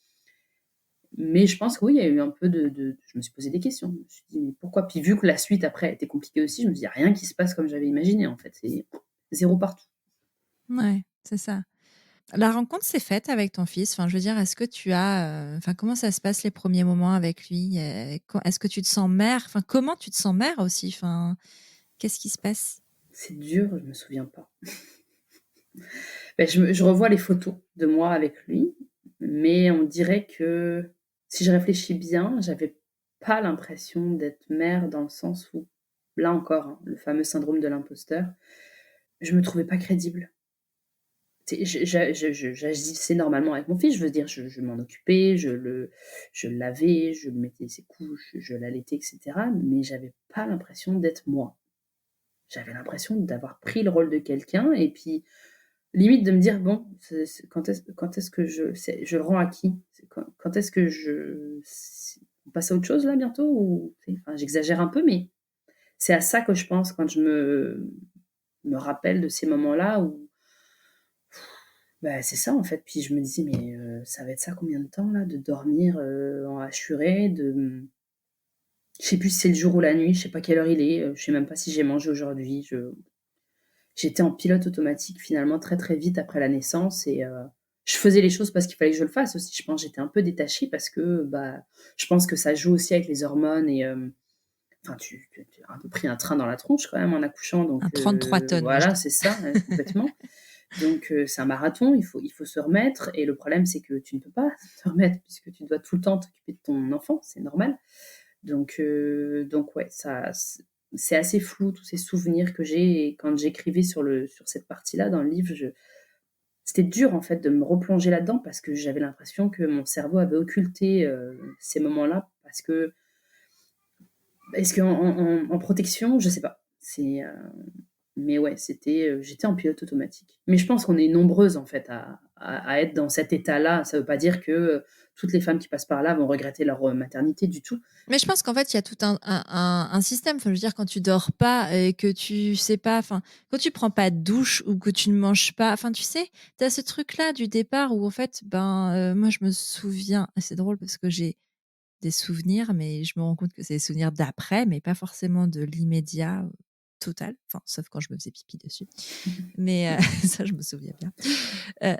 Speaker 2: Mais je pense que oui, il y a eu un peu de je me suis posé des questions. Je me suis dit: «Mais pourquoi?» Puis vu que la suite après était compliquée aussi, je me dis: «Il y a rien qui se passe comme j'avais imaginé en fait, c'est zéro partout».
Speaker 1: Ouais, c'est ça. La rencontre s'est faite avec ton fils, enfin, je veux dire, est-ce que tu as, enfin, comment ça se passe les premiers moments avec lui? Est-ce que tu te sens mère? Enfin, comment tu te sens mère aussi? Enfin, qu'est-ce qui se passe?
Speaker 2: C'est dur, je me souviens pas. Je revois les photos de moi avec lui, mais on dirait que si je réfléchis bien, j'avais pas l'impression d'être mère dans le sens où, là encore, hein, le fameux syndrome de l'imposteur, je me trouvais pas crédible. j'agissais normalement avec mon fils, je veux dire, je m'en occupais, je le lavais, je mettais ses couches, je l'allaitais et cetera, mais j'avais pas l'impression d'être moi. J'avais l'impression d'avoir pris le rôle de quelqu'un et puis limite de me dire: «Bon, c'est quand est-ce que je le rends à qui? C'est quand est-ce que on passe à autre chose là bientôt?» ou tu sais, enfin j'exagère un peu, mais c'est à ça que je pense quand je me rappelle de ces moments-là où, bah, c'est ça en fait. Puis je me disais: «Mais ça va être ça combien de temps là? De dormir, en hachurée, je sais plus si c'est le jour ou la nuit, je sais pas quelle heure il est, je sais même pas si j'ai mangé aujourd'hui». J'étais en pilote automatique finalement très, très vite après la naissance et je faisais les choses parce qu'il fallait que je le fasse aussi. Je pense j'étais un peu détachée parce que, bah, je pense que ça joue aussi avec les hormones et enfin tu as un peu pris un train dans la tronche quand même en accouchant donc
Speaker 3: Un 33 tonnes, moi je
Speaker 2: voilà,
Speaker 3: dis.
Speaker 2: c'est ça, complètement. Donc c'est un marathon, il faut se remettre et le problème c'est que tu ne peux pas te remettre puisque tu dois tout le temps t'occuper de ton enfant, c'est normal. Donc ouais, ça c'est assez flou tous ces souvenirs que j'ai et quand j'écrivais sur cette partie-là dans le livre, c'était dur en fait de me replonger là-dedans parce que j'avais l'impression que mon cerveau avait occulté, ces moments-là parce que est-ce qu'en en protection? Je sais pas. Mais ouais, j'étais en pilote automatique. Mais je pense qu'on est nombreuses en fait à être dans cet état-là. Ça veut pas dire que, toutes les femmes qui passent par là vont regretter leur, maternité du tout.
Speaker 3: Mais je pense qu'en fait, il y a tout un système. Enfin, je veux dire, quand tu dors pas et que tu sais pas, enfin, quand tu prends pas de douche ou que tu ne manges pas, enfin, tu sais, tu as ce truc-là du départ où, en fait, moi, je me souviens, c'est drôle parce que j'ai des souvenirs, mais je me rends compte que c'est des souvenirs d'après, mais pas forcément de l'immédiat total. Enfin, sauf quand je me faisais pipi dessus. Mais ça, je me souviens bien. Heu,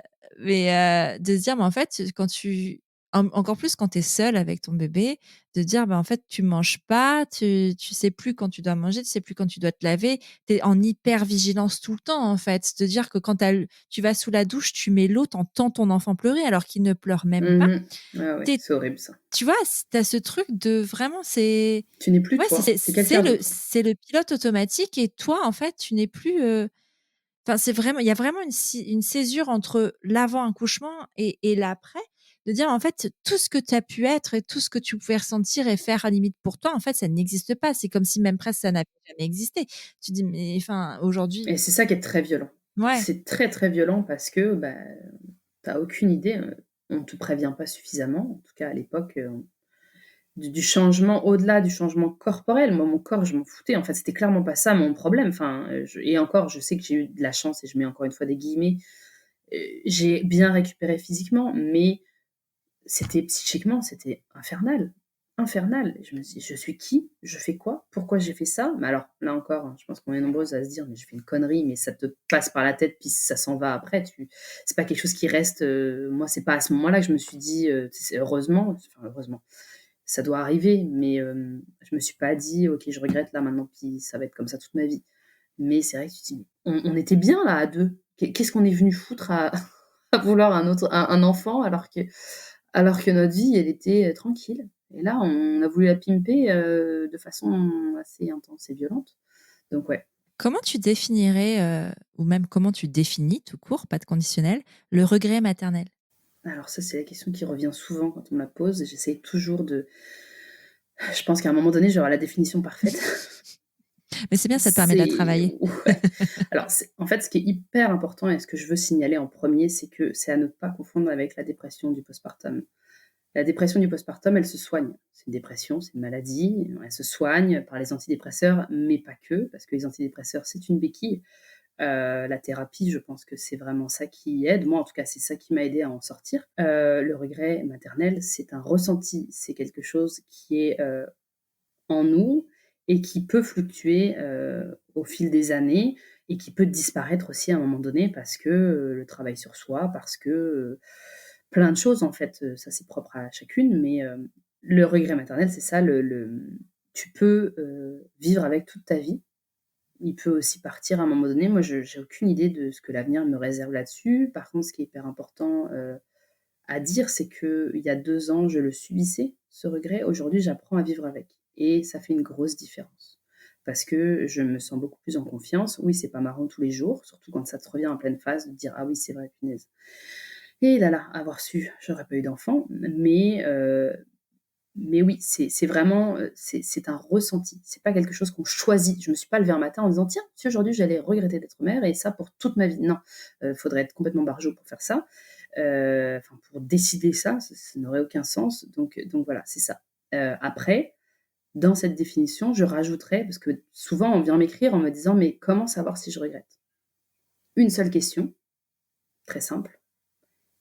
Speaker 3: de se dire, mais en fait, quand tu encore plus quand tu es seule avec ton bébé, de dire, en fait, tu manges pas, tu sais plus quand tu dois manger, tu sais plus quand tu dois te laver. Tu es en hyper vigilance tout le temps, en fait. De dire que quand tu vas sous la douche, tu mets l'eau, tu entends ton enfant pleurer alors qu'il ne pleure même pas.
Speaker 2: Mmh. Ah ouais,
Speaker 3: Tu
Speaker 2: c'est horrible ça.
Speaker 3: Tu vois? Tu as ce truc de vraiment c'est
Speaker 2: Tu n'es plus
Speaker 3: ouais,
Speaker 2: toi, c'est quelqu'un d'autre.
Speaker 3: c'est le pilote automatique et toi, en fait, tu n'es plus, enfin, c'est vraiment il y a vraiment une césure entre l'avant-accouchement et l'après, de dire, en fait, tout ce que tu as pu être et tout ce que tu pouvais ressentir et faire à la limite pour toi, en fait, ça n'existe pas. C'est comme si même presque ça n'avait jamais existé. Tu dis: «Mais enfin, aujourd'hui»
Speaker 2: Et c'est ça qui est très violent.
Speaker 3: ouais.
Speaker 2: C'est très, très violent parce que, bah, tu as aucune idée, on te prévient pas suffisamment. En tout cas à l'époque, du changement au-delà du changement corporel. Moi, mon corps, je m'en foutais. En fait, c'était clairement pas ça mon problème. Enfin, et encore, je sais que j'ai eu de la chance et je mets encore une fois des guillemets. J'ai bien récupéré physiquement, mais c'était psychiquement, c'était infernal, infernal. Et je me suis dit: «Je suis qui? Je fais quoi? Pourquoi j'ai fait ça?» Mais alors, là encore, hein, je pense qu'on est nombreuses à se dire: «Mais j'ai fait une connerie», mais ça te passe par la tête, puis ça s'en va après. C'est pas quelque chose qui reste, moi, c'est pas à ce moment-là que je me suis dit, c'est heureusement, enfin heureusement, ça doit arriver, mais je me suis pas dit: «OK, je regrette là maintenant, puis ça va être comme ça toute ma vie». Mais c'est vrai que tu te dis: «On était bien là à 2. Qu'est-ce qu'on est venu foutre à à vouloir un enfant alors que notre vie, elle était, tranquille?» Et là, on a voulu la pimper, de façon assez intense et violente. Donc ouais.
Speaker 3: Comment tu définirais, ou même comment tu définis tout court, pas de conditionnel, le regret maternel?
Speaker 2: Alors ça, c'est la question qui revient souvent quand on me la pose et j'essaye toujours je pense qu'à un moment donné, j'aurai la définition parfaite.
Speaker 3: Mais c'est bien, ça te permet de la
Speaker 2: C'est
Speaker 3: travailler.
Speaker 2: ouais. Alors c'est en fait, ce qui est hyper important et ce que je veux signaler en premier, c'est que c'est à ne pas confondre avec la dépression du postpartum. La dépression du postpartum, elle se soigne. C'est une dépression, c'est une maladie, elle se soigne par les antidépresseurs, mais pas que, parce que les antidépresseurs, c'est une béquille. La thérapie, je pense que c'est vraiment ça qui aide. Moi, en tout cas, c'est ça qui m'a aidé à en sortir. Le regret maternel, c'est un ressenti, c'est quelque chose qui est, en nous et qui peut fluctuer, au fil des années et qui peut disparaître aussi à un moment donné parce que, le travail sur soi, parce que, plein de choses en fait, ça c'est propre à chacune, mais, le regret maternel, c'est ça tu peux, vivre avec toute ta vie. Il peut aussi partir à un moment donné. Moi, je j'ai aucune idée de ce que l'avenir me réserve là-dessus. Par contre, ce qui est hyper important, à dire, c'est qu'il y a 2 ans, je le subissais, ce regret. Aujourd'hui, j'apprends à vivre avec et ça fait une grosse différence. parce que je me sens beaucoup plus en confiance. Oui, c'est pas marrant tous les jours, surtout quand ça te revient en pleine face de te dire: «Ah oui, c'est vrai, punaise. Et là là, avoir su, j'aurais pas eu d'enfant». Mais oui, c'est vraiment, c'est un ressenti. C'est pas quelque chose qu'on choisit. Je me suis pas levée un matin en disant: «Tiens, si aujourd'hui j'allais regretter d'être mère et ça pour toute ma vie». Non, faudrait être complètement barjot pour faire ça. Enfin pour décider ça, ça n'aurait aucun sens. Donc voilà, c'est ça. Après, dans cette définition, je rajouterais, parce que souvent on vient m'écrire en me disant: «Mais comment savoir si je regrette?» Une seule question, très simple: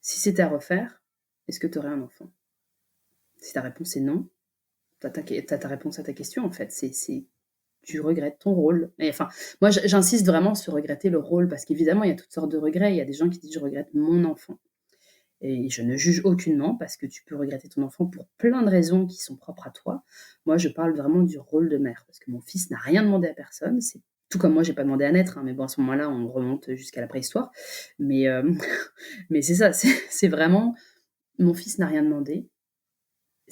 Speaker 2: «Si c'était à refaire, est-ce que tu aurais un enfant?» Si ta réponse est non, tu ta réponse à ta question, en fait. C'est tu regrettes ton rôle. Et enfin, moi, j'insiste vraiment sur regretter le rôle parce qu'évidemment, il y a toutes sortes de regrets. Il y a des gens qui disent: «Je regrette mon enfant». Et je ne juge aucunement parce que tu peux regretter ton enfant pour plein de raisons qui sont propres à toi. Moi, je parle vraiment du rôle de mère parce que mon fils n'a rien demandé à personne. C'est tout comme moi, j'ai pas demandé à naître, hein, mais bon, à ce moment-là, on remonte jusqu'à la préhistoire. Mais, mais c'est ça, c'est vraiment mon fils n'a rien demandé.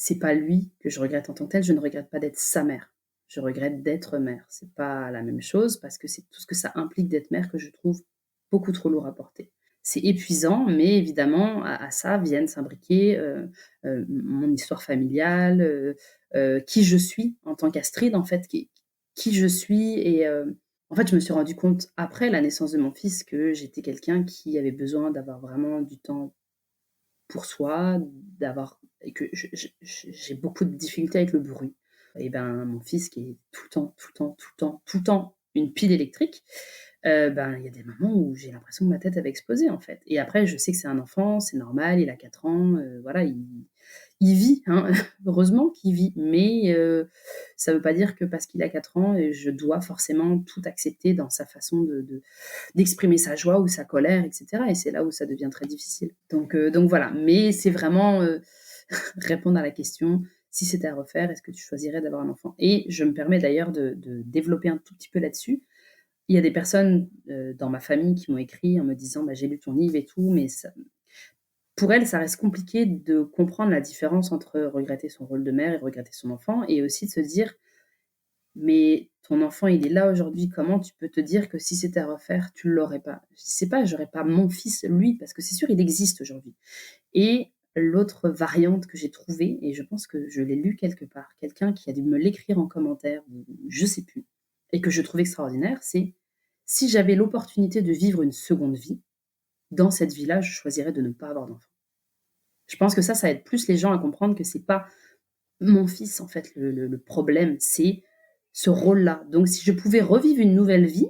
Speaker 2: C'est pas lui que je regrette en tant que tel. Je ne regrette pas d'être sa mère. Je regrette d'être mère. C'est pas la même chose parce que c'est tout ce que ça implique d'être mère que je trouve beaucoup trop lourd à porter. C'est épuisant, mais évidemment, à ça viennent s'imbriquer mon histoire familiale, qui je suis en tant qu'Astrid, en fait, qui je suis. Et en fait, je me suis rendu compte après la naissance de mon fils que j'étais quelqu'un qui avait besoin d'avoir vraiment du temps pour soi, d'avoir et que j'ai beaucoup de difficultés avec le bruit. Et ben, mon fils qui est tout le temps, tout le temps, tout le temps, tout le temps une pile électrique, ben, il y a des moments où j'ai l'impression que ma tête, elle va exploser, en fait. Et après, je sais que c'est un enfant, c'est normal, il a 4 ans, voilà, il vit, hein, heureusement qu'il vit. Mais ça veut pas dire que parce qu'il a 4 ans, je dois forcément tout accepter dans sa façon d'exprimer sa joie ou sa colère, et cetera. Et c'est là où ça devient très difficile. Donc voilà. Mais c'est vraiment, répondre à la question: «Si c'était à refaire, est-ce que tu choisirais d'avoir un enfant?» Et je me permets d'ailleurs de développer un tout petit peu là-dessus. Il y a des personnes, dans ma famille qui m'ont écrit en me disant: «Bah, j'ai lu ton livre et tout», mais ça pour elles, ça reste compliqué de comprendre la différence entre regretter son rôle de mère et regretter son enfant, et aussi de se dire: «Mais ton enfant, il est là aujourd'hui, comment tu peux te dire que si c'était à refaire, tu l'aurais pas?» Je sais pas, j'aurais pas mon fils, lui, parce que c'est sûr, il existe aujourd'hui. Et l'autre variante que j'ai trouvée, et je pense que je l'ai lu quelque part, quelqu'un qui a dû me l'écrire en commentaire ou je sais plus, et que je trouve extraordinaire, c'est: «Si j'avais l'opportunité de vivre une seconde vie, dans cette vie-là, je choisirais de ne pas avoir d'enfant». Je pense que ça aide plus les gens à comprendre que c'est pas mon fils, en fait, le problème, c'est ce rôle-là. Donc si je pouvais revivre une nouvelle vie,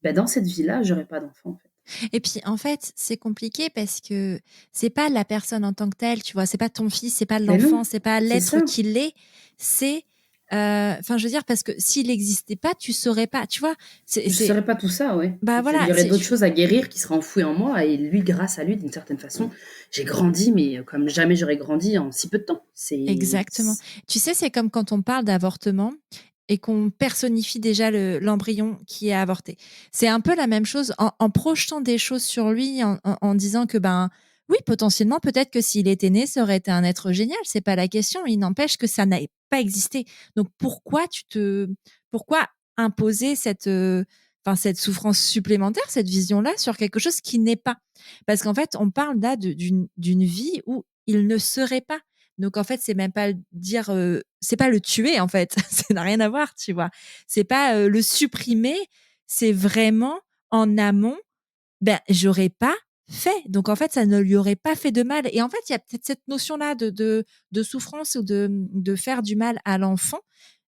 Speaker 2: bah, dans cette vie-là, j'aurais pas d'enfant, en fait.
Speaker 3: Et puis, en fait, c'est compliqué parce que c'est pas la personne en tant que telle, tu vois? C'est pas ton fils, c'est pas
Speaker 2: Mais non,
Speaker 3: l'enfant, c'est pas
Speaker 2: c'est
Speaker 3: l'être
Speaker 2: ça.
Speaker 3: qu'il est, c'est, enfin, je veux dire, parce que s'il existait pas, tu saurais pas, tu vois?
Speaker 2: Je saurais pas tout ça, ouais.
Speaker 3: Bah,
Speaker 2: Il
Speaker 3: voilà,
Speaker 2: y aurait
Speaker 3: c'est
Speaker 2: d'autres choses à guérir qui seraient enfouies en moi, et lui, grâce à lui, d'une certaine façon, j'ai grandi, mais comme jamais j'aurais grandi en si peu de temps.
Speaker 3: exactement. Tu sais, c'est comme quand on parle d'avortement et qu'on personnifie déjà l'embryon qui est avorté. C'est un peu la même chose en projetant des choses sur lui, en disant que, ben, oui, potentiellement, peut-être que s'il était né, ça aurait été un être génial, c'est pas la question. Il n'empêche que ça n'a pas existé. Donc pourquoi imposer enfin, cette souffrance supplémentaire, cette vision-là sur quelque chose qui n'est pas? Parce qu'en fait, on parle là d'une vie où il ne serait pas. Donc en fait, c'est même pas dire, c'est pas le tuer en fait, ça n'a rien à voir, tu vois? C'est pas, le supprimer, c'est vraiment en amont, ben, j'aurais pas fait. Donc en fait, ça ne lui aurait pas fait de mal et en fait, il y a peut-être cette notion-là de souffrance ou de faire du mal à l'enfant,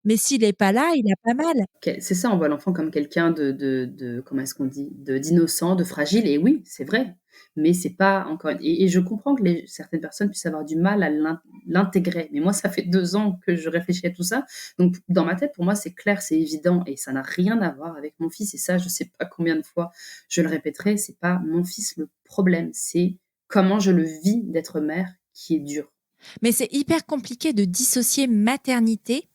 Speaker 3: mais s'il est pas là, il a pas mal.
Speaker 2: C'est ça, on voit l'enfant comme quelqu'un de comment est-ce qu'on dit? D'innocent, de fragile, et oui, c'est vrai, mais c'est pas encore, et je comprends que certaines personnes puissent avoir du mal à l'intégrer, mais moi, ça fait 2 ans que je réfléchis à tout ça, donc dans ma tête, pour moi, c'est clair, c'est évident, et ça n'a rien à voir avec mon fils, et ça, je sais pas combien de fois je le répéterai, c'est pas mon fils le problème, c'est comment je le vis d'être mère qui est dur.
Speaker 3: Mais c'est hyper compliqué de dissocier maternité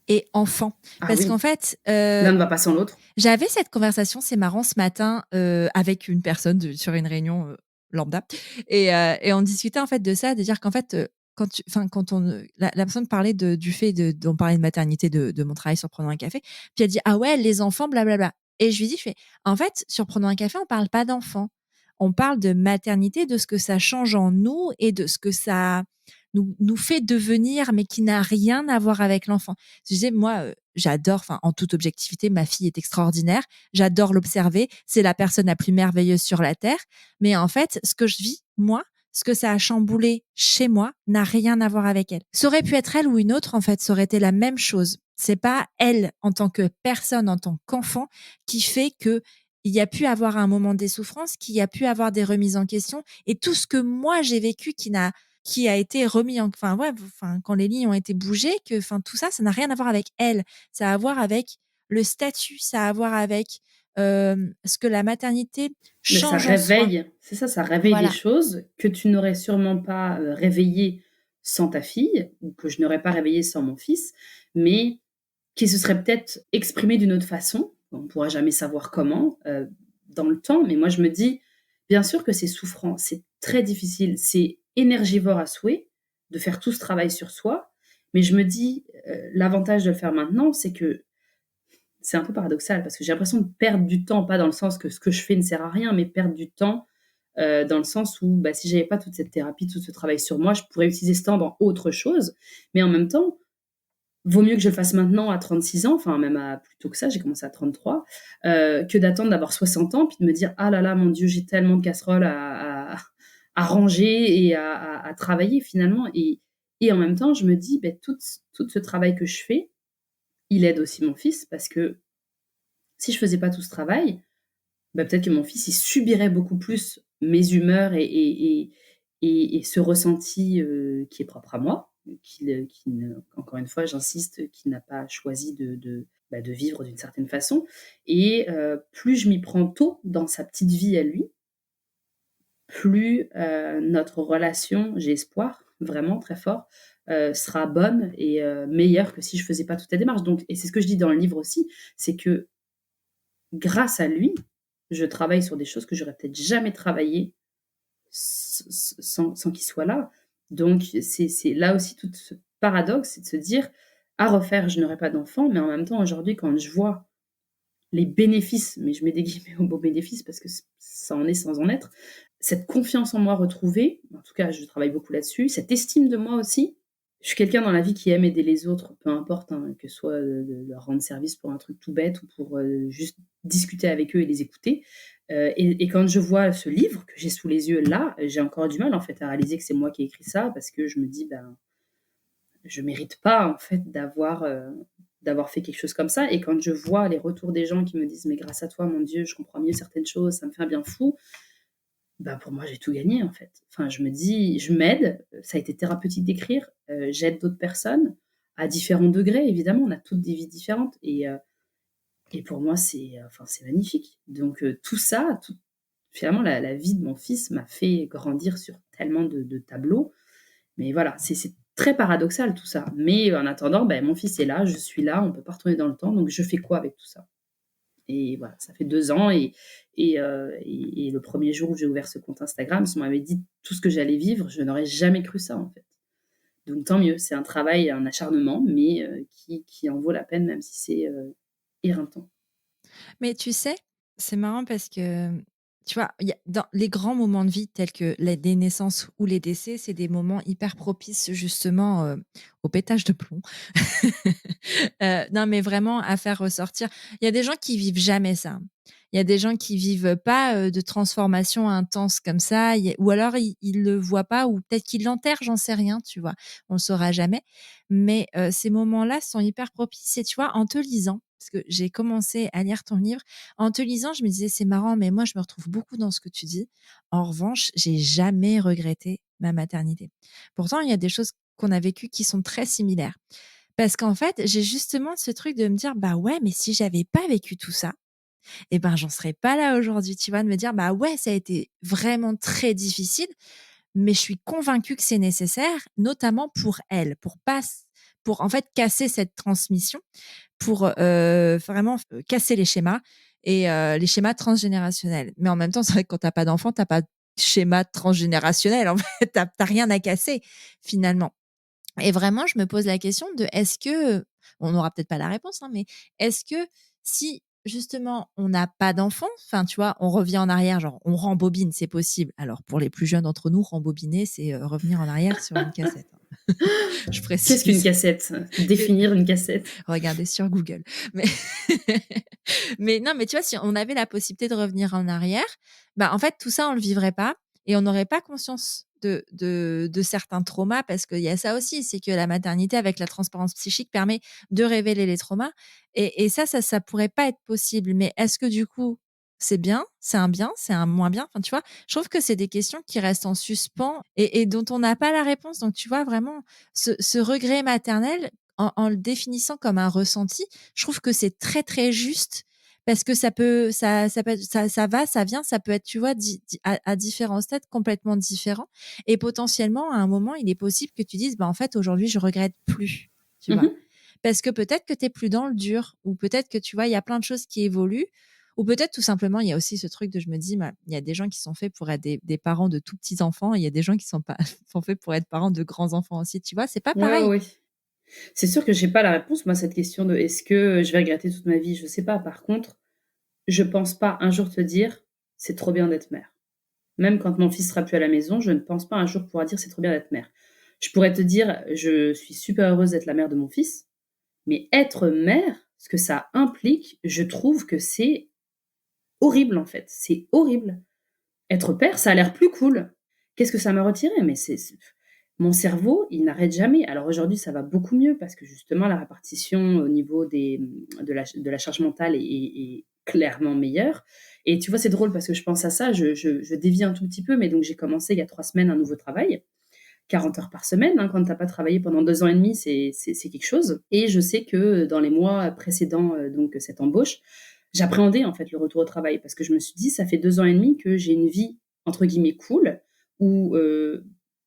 Speaker 3: et enfant.
Speaker 2: Ah
Speaker 3: Parce qu'en
Speaker 2: oui,
Speaker 3: fait,
Speaker 2: l'un ne va pas sans l'autre.
Speaker 3: j'avais cette conversation, c'est marrant, ce matin, avec une personne sur une réunion lambda. Et on discutait en fait de ça, de dire qu'en fait, quand la personne parlait du fait d'on parlait de maternité de mon travail sur Prenons un café, puis elle dit ah ouais les enfants blablabla et je lui dis en fait sur Prenons un café on parle pas d'enfants, on parle de maternité, de ce que ça change en nous et de ce que ça nous fait devenir, mais qui n'a rien à voir avec l'enfant. Je disais, moi, j'adore, enfin, en toute objectivité, ma fille est extraordinaire. J'adore l'observer. C'est la personne la plus merveilleuse sur la terre. Mais en fait, ce que je vis, moi, ce que ça a chamboulé chez moi n'a rien à voir avec elle. Ça aurait pu être elle ou une autre, en fait, ça aurait été la même chose. C'est pas elle, en tant que personne, en tant qu'enfant, qui fait que il y a pu avoir un moment des souffrances, qu'il y a pu avoir des remises en question et tout ce que moi j'ai vécu qui a été remis quand les lignes ont été bougées, tout ça, ça n'a rien à voir avec elle. Ça a à voir avec le statut, ça a à voir avec ce que la maternité
Speaker 2: Mais ça
Speaker 3: change en soi.
Speaker 2: réveille, c'est ça, ça réveille des
Speaker 3: Voilà.
Speaker 2: choses que tu n'aurais sûrement pas réveillées sans ta fille, ou que je n'aurais pas réveillées sans mon fils, mais qui se seraient peut-être exprimées d'une autre façon. On ne pourra jamais savoir comment dans le temps, mais moi je me dis, bien sûr que c'est souffrant, c'est très difficile, c'est énergivore à souhait de faire tout ce travail sur soi, mais je me dis, l'avantage de le faire maintenant, c'est que c'est un peu paradoxal parce que j'ai l'impression de perdre du temps, pas dans le sens que ce que je fais ne sert à rien, mais perdre du temps dans le sens où bah, si j'avais pas toute cette thérapie, tout ce travail sur moi, je pourrais utiliser ce temps dans autre chose. Mais en même temps, vaut mieux que je le fasse maintenant à 36 ans, enfin même à plus tôt que ça, j'ai commencé à 33, que d'attendre d'avoir 60 ans puis de me dire ah là là mon Dieu j'ai tellement de casseroles à ranger et à travailler finalement et en même temps je me dis bah, tout ce travail que je fais, il aide aussi mon fils parce que si je faisais pas tout ce travail, bah, peut-être que mon fils, il subirait beaucoup plus mes humeurs et ce ressenti qui est propre à moi, qui ne, encore une fois, j'insiste, qui n'a pas choisi de vivre d'une certaine façon. Et plus je m'y prends tôt dans sa petite vie à lui, plus notre relation, j'ai espoir, vraiment très fort, sera bonne et meilleure que si je faisais pas toute la démarche. Donc, et c'est ce que je dis dans le livre aussi, c'est que grâce à lui, je travaille sur des choses que j'aurais peut-être jamais travaillées sans qu'il soit là. Donc, c'est là aussi tout ce paradoxe, c'est de se dire, à refaire, je n'aurai pas d'enfant, mais en même temps, aujourd'hui, quand je vois les bénéfices, mais je mets des guillemets au mot bénéfice parce que ça en est sans en être, cette confiance en moi retrouvée, en tout cas, je travaille beaucoup là-dessus, cette estime de moi aussi. Je suis quelqu'un dans la vie qui aime aider les autres, peu importe, hein, que ce soit de leur rendre service pour un truc tout bête ou pour juste discuter avec eux et les écouter. Et quand je vois ce livre que j'ai sous les yeux là, j'ai encore du mal en fait à réaliser que c'est moi qui ai écrit ça parce que je me dis ben je mérite pas en fait d'avoir fait quelque chose comme ça. Et quand je vois les retours des gens qui me disent mais grâce à toi mon Dieu je comprends mieux certaines choses, ça me fait un bien fou. Ben pour moi j'ai tout gagné en fait. Enfin je me dis je m'aide, ça a été thérapeutique d'écrire, j'aide d'autres personnes à différents degrés évidemment, on a toutes des vies différentes et pour moi c'est magnifique. Donc tout ça, finalement la vie de mon fils m'a fait grandir sur tellement de tableaux. Mais voilà, c'est très paradoxal tout ça. Mais en attendant, ben, mon fils est là, je suis là, on ne peut pas retourner dans le temps, donc je fais quoi avec tout ça? Et voilà, ça fait 2 ans et le premier jour où j'ai ouvert ce compte Instagram, si on m'avait dit tout ce que j'allais vivre, je n'aurais jamais cru ça en fait. Donc tant mieux, c'est un travail, un acharnement, mais qui en vaut la peine même si c'est éreintant.
Speaker 3: Mais tu sais, c'est marrant parce que, tu vois, il y a dans les grands moments de vie tels que des naissances ou les décès, c'est des moments hyper propices justement, au pétage de plomb. Non, mais vraiment à faire ressortir. Il y a des gens qui vivent jamais ça. Il y a des gens qui vivent pas, de transformation intense comme ça, ou alors ils le voient pas ou peut-être qu'ils l'enterrent, j'en sais rien, tu vois? On le saura jamais. Mais, ces moments-là sont hyper propices et tu vois, en te lisant, parce que j'ai commencé à lire ton livre, en te lisant, je me disais: «C'est marrant, mais moi je me retrouve beaucoup dans ce que tu dis». En revanche, j'ai jamais regretté ma maternité. Pourtant, il y a des choses qu'on a vécues qui sont très similaires. Parce qu'en fait, j'ai justement ce truc de me dire: «Bah ouais, mais si j'avais pas vécu tout ça, et ben, j'en serais pas là aujourd'hui», tu vois? De me dire: «Bah ouais, ça a été vraiment très difficile, mais je suis convaincue que c'est nécessaire, notamment pour elle, pour pas s pour en fait casser cette transmission, pour, vraiment casser les schémas et les schémas transgénérationnels». Mais en même temps, c'est vrai que quand tu as pas d'enfant, tu as pas schéma transgénérationnel. En fait, t'as rien à casser finalement. Et vraiment, je me pose la question de est-ce que, on n'aura peut-être pas la réponse, hein, mais est-ce que si justement on n'a pas d'enfant, enfin tu vois, on revient en arrière, genre on rembobine, c'est possible. Alors pour les plus jeunes d'entre nous, rembobiner, c'est revenir en arrière sur une cassette, hein. Je
Speaker 2: Qu'est-ce qu'une
Speaker 3: précise.
Speaker 2: cassette? Définir une cassette.
Speaker 3: Regardez sur Google. Mais, mais non, mais tu vois, si on avait la possibilité de revenir en arrière, bah, en fait, tout ça, on le vivrait pas et on n'aurait pas conscience de certains traumas parce qu'il y a ça aussi, c'est que la maternité avec la transparence psychique permet de révéler les traumas et ça pourrait pas être possible. Mais est-ce que du coup, c'est un moins bien? Enfin, tu vois, je trouve que c'est des questions qui restent en suspens et dont on n'a pas la réponse. Donc, tu vois, vraiment, ce regret maternel, en le définissant comme un ressenti, je trouve que c'est très, très juste parce que ça va, ça vient, ça peut être, tu vois, à différents stades complètement différents et potentiellement, à un moment, il est possible que tu dises: «Bah, en fait, aujourd'hui, je regrette plus», tu vois?
Speaker 2: Mmh.
Speaker 3: Parce que peut-être que tu es plus dans le dur ou peut-être que, tu vois, il y a plein de choses qui évoluent ou peut-être tout simplement, il y a aussi ce truc de je me dis: «Bah, il y a des gens qui sont faits pour être des parents de tout petits enfants et il y a des gens qui sont pas sont faits pour être parents de grands enfants aussi», tu vois? C'est pas
Speaker 2: Ouais, ouais,
Speaker 3: pareil.
Speaker 2: ouais. C'est sûr que j'ai pas la réponse, moi, à cette question de: «Est-ce que je vais regretter toute ma vie?» Je sais pas. Par contre, je pense pas un jour te dire: «C'est trop bien d'être mère». Même quand mon fils sera plus à la maison, je ne pense pas un jour pouvoir dire: «C'est trop bien d'être mère». Je pourrais te dire: «Je suis super heureuse d'être la mère de mon fils», mais être mère, ce que ça implique, je trouve que c'est horrible, en fait. C'est horrible. Être père, ça a l'air plus cool. Qu'est-ce que ça m'a retiré? Mais c'est mon cerveau, il n'arrête jamais. Alors aujourd'hui, ça va beaucoup mieux parce que justement la répartition au niveau de la charge mentale est clairement meilleure et tu vois, c'est drôle parce que je pense à ça, je dévie un tout petit peu, mais donc j'ai commencé il y a 3 semaines un nouveau travail, 40 heures par semaine, hein, quand tu as pas travaillé pendant 2 ans et demi, c'est quelque chose et je sais que dans les mois précédents, donc cette embauche, j'appréhendais en fait le retour au travail parce que je me suis dit: «Ça fait 2 ans et demi que j'ai une vie entre guillemets "cool" où,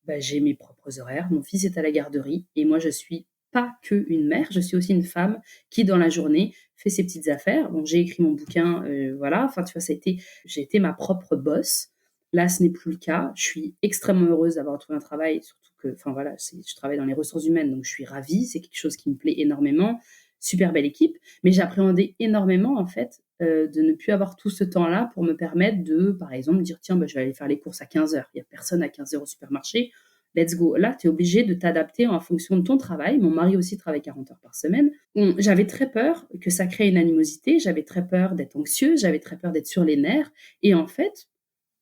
Speaker 2: bah, j'ai mes propres horaires, mon fils est à la garderie et moi je suis pas qu'une mère, je suis aussi une femme qui dans la journée fait ses petites affaires». Bon, j'ai écrit mon bouquin, voilà, enfin tu vois, j'ai été ma propre boss. Là, ce n'est plus le cas. Je suis extrêmement heureuse d'avoir trouvé un travail, surtout que, enfin voilà, je travaille dans les ressources humaines, donc je suis ravie. C'est quelque chose qui me plaît énormément. Super belle équipe. Mais j'appréhendais énormément, en fait, de ne plus avoir tout ce temps-là pour me permettre de, par exemple, dire tiens, bah, je vais aller faire les courses à 15 heures. Il n'y a personne à 15 heures au supermarché. Let's go. Là, tu es obligé de t'adapter en fonction de ton travail. Mon mari aussi travaille 40 heures par semaine. J'avais très peur que ça crée une animosité. J'avais très peur d'être anxieuse. J'avais très peur d'être sur les nerfs. Et en fait,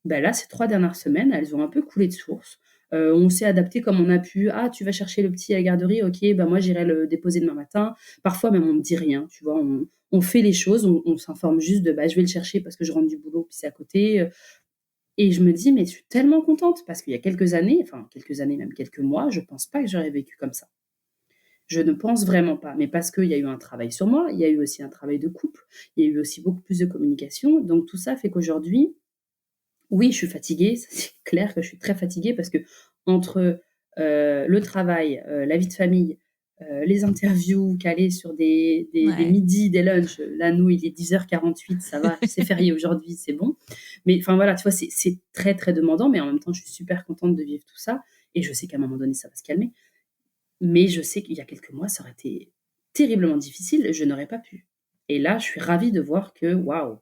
Speaker 2: bah, là, ces 3 dernières semaines, elles ont un peu coulé de source. On s'est adapté comme on a pu. «Ah, tu vas chercher le petit à la garderie? OK, bah, moi, j'irai le déposer demain matin». Parfois même, on me dit rien, tu vois? On fait les choses, on s'informe juste de: «Bah, je vais le chercher parce que je rentre du boulot, puis c'est à côté», et je me dis: «Mais je suis tellement contente» parce qu'il y a quelques années, même quelques mois, je pense pas que j'aurais vécu comme ça. Je ne pense vraiment pas, mais parce qu'il y a eu un travail sur moi, il y a eu aussi un travail de couple, il y a eu aussi beaucoup plus de communication, donc tout ça fait qu'aujourd'hui, oui, je suis fatiguée, ça c'est clair que je suis très fatiguée parce qu'entre, le travail, la vie de famille, les interviews calées sur des
Speaker 3: Ouais.
Speaker 2: midis, des lunchs, là nous il est 10h48, ça va, c'est férié aujourd'hui, c'est bon. Mais enfin voilà, tu vois, c'est très, très demandant, mais en même temps je suis super contente de vivre tout ça et je sais qu'à un moment donné ça va se calmer. Mais je sais qu'il y a quelques mois, ça aurait été terriblement difficile, je n'aurais pas pu. Et là, je suis ravie de voir que waouh!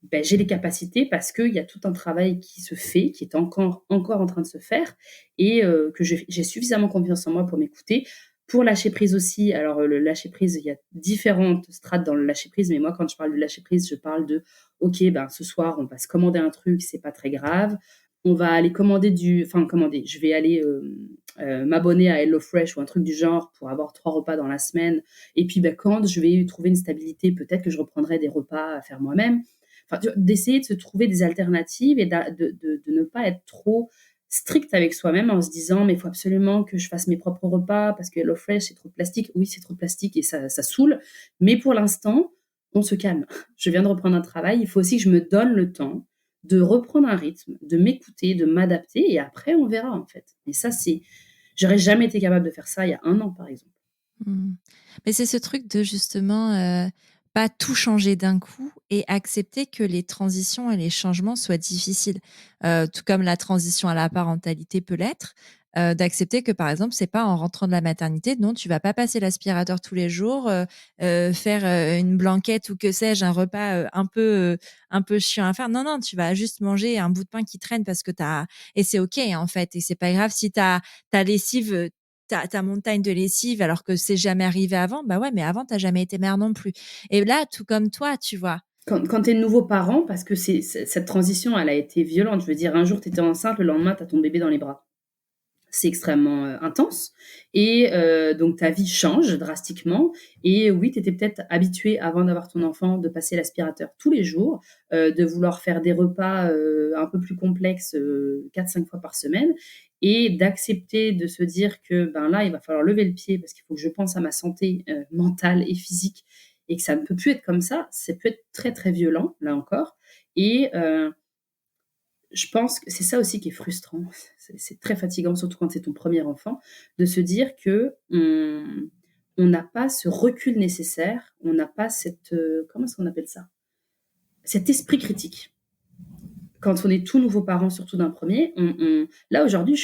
Speaker 2: Ben j'ai les capacités parce qu'il y a tout un travail qui se fait, qui est encore en train de se faire et que j'ai suffisamment confiance en moi pour m'écouter. Pour lâcher prise aussi, alors, le lâcher prise, il y a différentes strates dans le lâcher prise, mais moi, quand je parle de lâcher prise, je parle de: «OK, ben, ce soir, on va se commander un truc, c'est pas très grave. On va aller commander, je vais aller, m'abonner à HelloFresh ou un truc du genre pour avoir 3 repas dans la semaine et puis, ben, quand je vais trouver une stabilité, peut-être que je reprendrai des repas à faire moi-même». Enfin, d'essayer de se trouver des alternatives et de ne pas être trop strict avec soi-même en se disant: «Mais il faut absolument que je fasse mes propres repas parce que HelloFresh, c'est trop de plastique». Oui, c'est trop de plastique et ça saoule, mais pour l'instant, on se calme. Je viens de reprendre un travail, il faut aussi que je me donne le temps de reprendre un rythme, de m'écouter, de m'adapter et après on verra, en fait. Et ça, j'aurais jamais été capable de faire ça il y a 1 an, par exemple.
Speaker 3: Mmh. Mais c'est ce truc de justement, pas tout changer d'un coup et accepter que les transitions et les changements soient difficiles. Tout comme la transition à la parentalité peut l'être, d'accepter que, par exemple, c'est pas en rentrant de la maternité, non, tu vas pas passer l'aspirateur tous les jours, faire, une blanquette ou que sais-je, un repas, un peu chiant à faire. Non, non, tu vas juste manger un bout de pain qui traîne parce que t'as et c'est OK, en fait et c'est pas grave si ta lessive, ta montagne de lessive alors que c'est jamais arrivé avant, bah ouais, mais avant, t'as jamais été mère non plus. Et là, tout comme toi, tu vois?
Speaker 2: Quand tu es nouveau parent, parce que cette transition, elle a été violente. Je veux dire, un jour, tu étais enceinte, le lendemain, tu as ton bébé dans les bras. C'est extrêmement, intense et donc ta vie change drastiquement et oui, tu étais peut-être habitué avant d'avoir ton enfant de passer l'aspirateur tous les jours, de vouloir faire des repas, un peu plus complexes, 4-5 fois par semaine et d'accepter de se dire que, ben, là, il va falloir lever le pied parce qu'il faut que je pense à ma santé, mentale et physique et que ça ne peut plus être comme ça peut être très, très violent, là encore et je pense que c'est ça aussi qui est frustrant. C'est très fatigant, surtout quand c'est ton premier enfant, de se dire que on n'a pas ce recul nécessaire, on n'a pas cette, comment est-ce qu'on appelle ça? Cet esprit critique. Quand on est tout nouveau parent, surtout d'un premier, là aujourd'hui,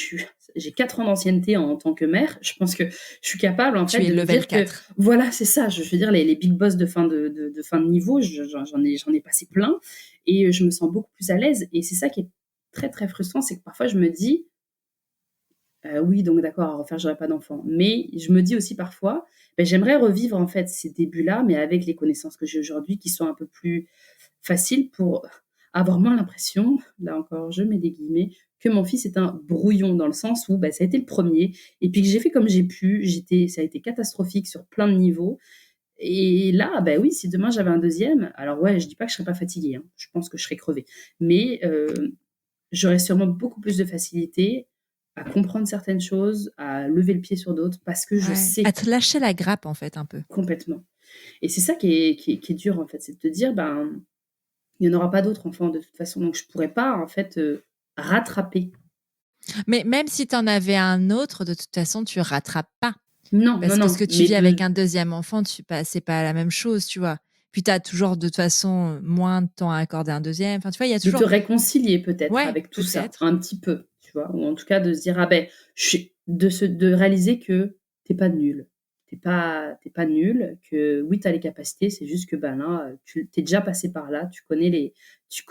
Speaker 2: j'ai 4 ans d'ancienneté en tant que mère. Je pense que je suis capable en
Speaker 3: Tu
Speaker 2: fait
Speaker 3: es
Speaker 2: de me
Speaker 3: level
Speaker 2: dire que
Speaker 3: 4.
Speaker 2: voilà, c'est ça. Je veux dire les big boss de fin de niveau, j'en ai passé plein et je me sens beaucoup plus à l'aise. Et c'est ça qui est très très frustrant, c'est que parfois je me dis oui, donc d'accord, à refaire, j'aurai pas d'enfant. Mais je me dis aussi parfois, j'aimerais revivre en fait ces débuts-là, mais avec les connaissances que j'ai aujourd'hui, qui sont un peu plus faciles pour avoir moins l'impression, là encore, je mets des guillemets, que mon fils est un brouillon dans le sens où ça a été le premier, et puis que j'ai fait comme j'ai pu. Ça a été catastrophique sur plein de niveaux. Et là, oui, si demain j'avais un deuxième, alors ouais, je dis pas que je serais pas fatiguée, hein, je pense que je serais crevée, mais j'aurais sûrement beaucoup plus de facilité à comprendre certaines choses, à lever le pied sur d'autres, parce que je
Speaker 3: Ouais, à
Speaker 2: sais
Speaker 3: te lâcher la grappe, en fait, un peu.
Speaker 2: complètement. Et c'est ça qui est dur, en fait, c'est de te dire, il n'y en aura pas d'autres enfants de toute façon, donc je pourrais pas, en fait, rattraper.
Speaker 3: Mais même si tu en avais un autre, de toute façon, tu rattrapes pas.
Speaker 2: Non, non,
Speaker 3: Parce que ce
Speaker 2: non,
Speaker 3: que tu
Speaker 2: mais
Speaker 3: vis avec un deuxième enfant, c'est pas la même chose, tu vois? Puis tu as toujours, de toute façon, moins de temps à accorder à un deuxième. Enfin, tu vois, il y a
Speaker 2: de te
Speaker 3: toujours
Speaker 2: réconcilier peut-être
Speaker 3: ouais,
Speaker 2: avec tout ça,
Speaker 3: peut-être.
Speaker 2: un petit peu, tu vois? Ou en tout cas de se dire: «Ah de réaliser que t'es pas nul. T'es pas nul, que oui, tu as les capacités, c'est juste que, là, tu es déjà passé par là, tu connais les tu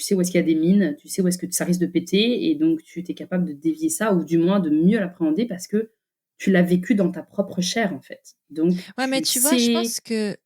Speaker 2: sais où est-ce qu'il y a des mines, tu sais où est-ce que ça risque de péter et donc tu es capable de dévier ça ou du moins de mieux l'appréhender parce que tu l'as vécu dans ta propre chair, en fait. Donc
Speaker 3: Ouais, mais
Speaker 2: tu
Speaker 3: tu vois, je
Speaker 2: sais
Speaker 3: pense que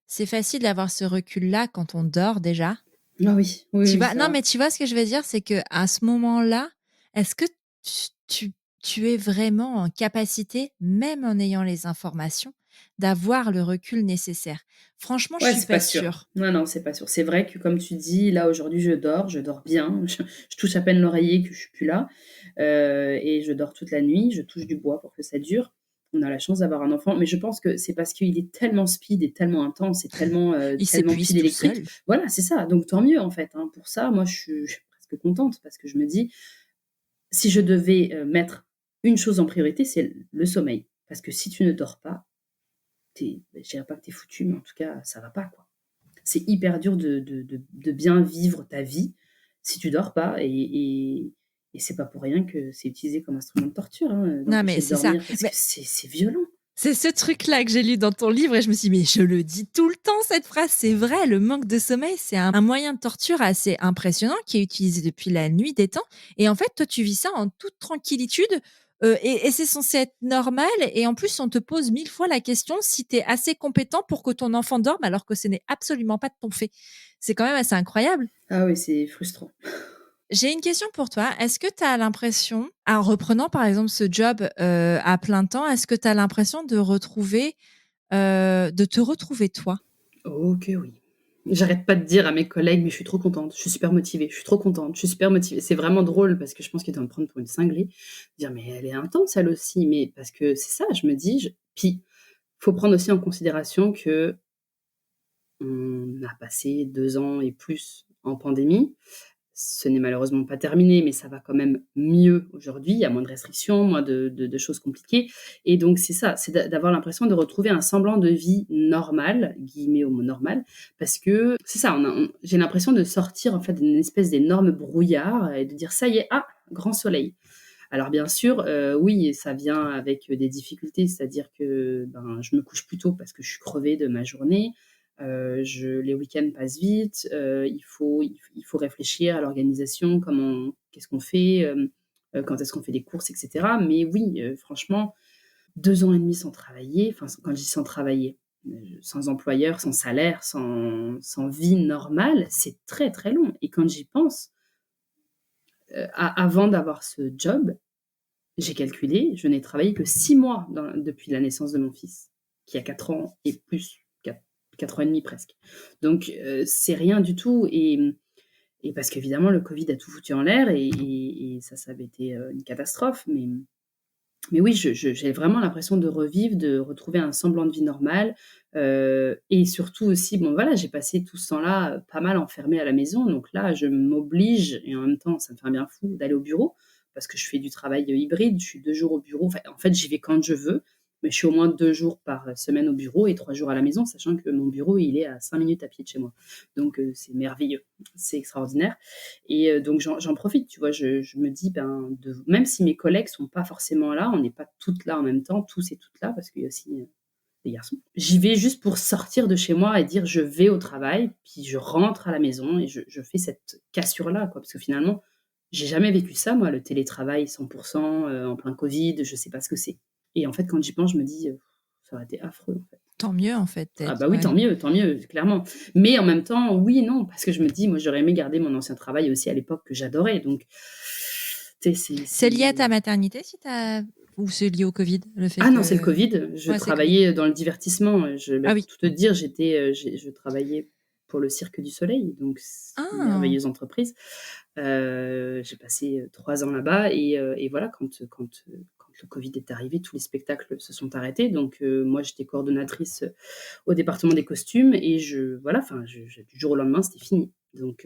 Speaker 3: c'est facile d'avoir ce recul-là quand on dort déjà.
Speaker 2: ah oui, oui,
Speaker 3: Tu
Speaker 2: oui,
Speaker 3: vois? Non,
Speaker 2: ça
Speaker 3: mais tu vois ce que je veux dire? C'est que à ce moment-là, est-ce que tu tu tu es vraiment en capacité, même en ayant les informations, d'avoir le recul nécessaire? Franchement, je
Speaker 2: ouais,
Speaker 3: suis
Speaker 2: c'est
Speaker 3: pas
Speaker 2: pas sûr.
Speaker 3: sûre.
Speaker 2: Non, non, c'est pas sûr. C'est vrai que comme tu dis, là, aujourd'hui, je dors bien. Je touche à peine l'oreiller que je suis plus là, et je dors toute la nuit. Je touche du bois pour que ça dure. On a la chance d'avoir un enfant, mais je pense que c'est parce qu'il est tellement speed et tellement intense et tellement,
Speaker 3: Il
Speaker 2: tellement
Speaker 3: s'épuise
Speaker 2: pile
Speaker 3: tout
Speaker 2: électrique.
Speaker 3: seul.
Speaker 2: Voilà, c'est ça. Donc tant mieux, en fait, hein. Pour ça, moi, je suis presque contente parce que je me dis: «Si je devais, mettre une chose en priorité, c'est le sommeil». Parce que si tu ne dors pas, je dirais pas que tu es foutu, mais en tout cas, ça va pas, quoi. C'est hyper dur de bien vivre ta vie si tu dors pas et c'est pas pour rien que c'est utilisé comme instrument de torture, hein,
Speaker 3: Non, mais
Speaker 2: d'empêcher de
Speaker 3: c'est ça.
Speaker 2: dormir parce que
Speaker 3: Mais
Speaker 2: c'est violent.
Speaker 3: c'est ce truc-là que j'ai lu dans ton livre et je me suis dit: «Mais je le dis tout le temps cette phrase». C'est vrai, le manque de sommeil, c'est un moyen de torture assez impressionnant qui est utilisé depuis la nuit des temps et en fait, toi, tu vis ça en toute tranquillitude, et c'est censé être normal et en plus, on te pose 1000 fois la question si tu es assez compétent pour que ton enfant dorme alors que ce n'est absolument pas de ton fait. C'est quand même assez incroyable.
Speaker 2: Ah oui, c'est frustrant.
Speaker 3: J'ai une question pour toi. Est-ce que tu as l'impression, en reprenant par exemple ce job, à plein temps, est-ce que tu as l'impression de te retrouver toi?
Speaker 2: OK, oui. J'arrête pas de dire à mes collègues: «Mais je suis trop contente, je suis super motivée, je suis trop contente, je suis super motivée». C'est vraiment drôle parce que je pense qu'ils doivent me prendre pour une cinglée. Dire: «Mais elle est intense elle aussi», mais parce que c'est ça, je me dis puis faut prendre aussi en considération qu'on a passé 2 ans et plus en pandémie. Ce n'est malheureusement pas terminé, mais ça va quand même mieux aujourd'hui. Il y a moins de restrictions, moins de choses compliquées. Et donc, c'est ça, c'est d'avoir l'impression de retrouver un semblant de vie normale, guillemets au mot normal, parce que c'est ça, j'ai l'impression de sortir en fait d'une espèce d'énorme brouillard et de dire ça y est, ah, grand soleil. Alors bien sûr, oui, ça vient avec des difficultés, c'est-à-dire que ben, je me couche plus tôt parce que je suis crevée de ma journée. Les week-ends passent vite. Il faut réfléchir à l'organisation, qu'est-ce qu'on fait, quand est-ce qu'on fait les courses, etc. Mais oui, franchement, 2 ans et demi sans travailler, enfin, quand je dis sans travailler, sans employeur, sans salaire, sans vie normale, c'est très très long. Et quand j'y pense, avant d'avoir ce job, j'ai calculé, je n'ai travaillé que 6 mois depuis la naissance de mon fils, qui a 4 ans et plus, 4 ans et demi presque. Donc c'est rien du tout et parce qu'évidemment le Covid a tout foutu en l'air et ça avait été, une catastrophe. Mais oui, j'ai vraiment l'impression de revivre, de retrouver un semblant de vie normale, et surtout aussi, bon voilà, j'ai passé tout ce temps-là, pas mal enfermée à la maison, donc là, je m'oblige et en même temps, ça me fait un bien fou d'aller au bureau parce que je fais du travail, hybride. Je suis 2 jours au bureau, enfin, en fait, j'y vais quand je veux, mais je suis au moins 2 jours par semaine au bureau et 3 jours à la maison, sachant que mon bureau, il est à 5 minutes à pied de chez moi. Donc c'est merveilleux, c'est extraordinaire. Et donc j'en profite, tu vois, je me dis, ben, même si mes collègues sont pas forcément là, on n'est pas toutes là en même temps, tous et toutes là, parce qu'il y a aussi des garçons. J'y vais juste pour sortir de chez moi et dire je vais au travail, puis je rentre à la maison et je fais cette cassure-là, quoi, parce que finalement, j'ai jamais vécu ça, moi, le télétravail 100% en plein Covid, je sais pas ce que c'est. Et en fait, quand j'y pense, je me dis, ça aurait été affreux, en fait.
Speaker 3: Tant mieux, en fait,
Speaker 2: Ah
Speaker 3: peut-être,
Speaker 2: bah oui,
Speaker 3: ouais.
Speaker 2: tant mieux, clairement. Mais en même temps, oui et non, parce que je me dis, moi, j'aurais aimé garder mon ancien travail aussi à l'époque que j'adorais. Donc, tu sais,
Speaker 3: C'est lié à ta maternité, ou c'est lié au Covid, le fait
Speaker 2: Ah non, c'est le
Speaker 3: que...
Speaker 2: Covid. Je
Speaker 3: Ouais, c'est Covid.
Speaker 2: travaillais dans le divertissement.
Speaker 3: Ah
Speaker 2: Pour
Speaker 3: oui.
Speaker 2: tout te dire, je travaillais pour le Cirque du Soleil, donc c'est une
Speaker 3: Ah,
Speaker 2: merveilleuse entreprise. J'ai passé 3 ans là-bas et voilà, quand le Covid est arrivé, tous les spectacles se sont arrêtés. Donc, moi, j'étais coordonnatrice au département des costumes et voilà, enfin, du jour au lendemain, c'était fini. Donc,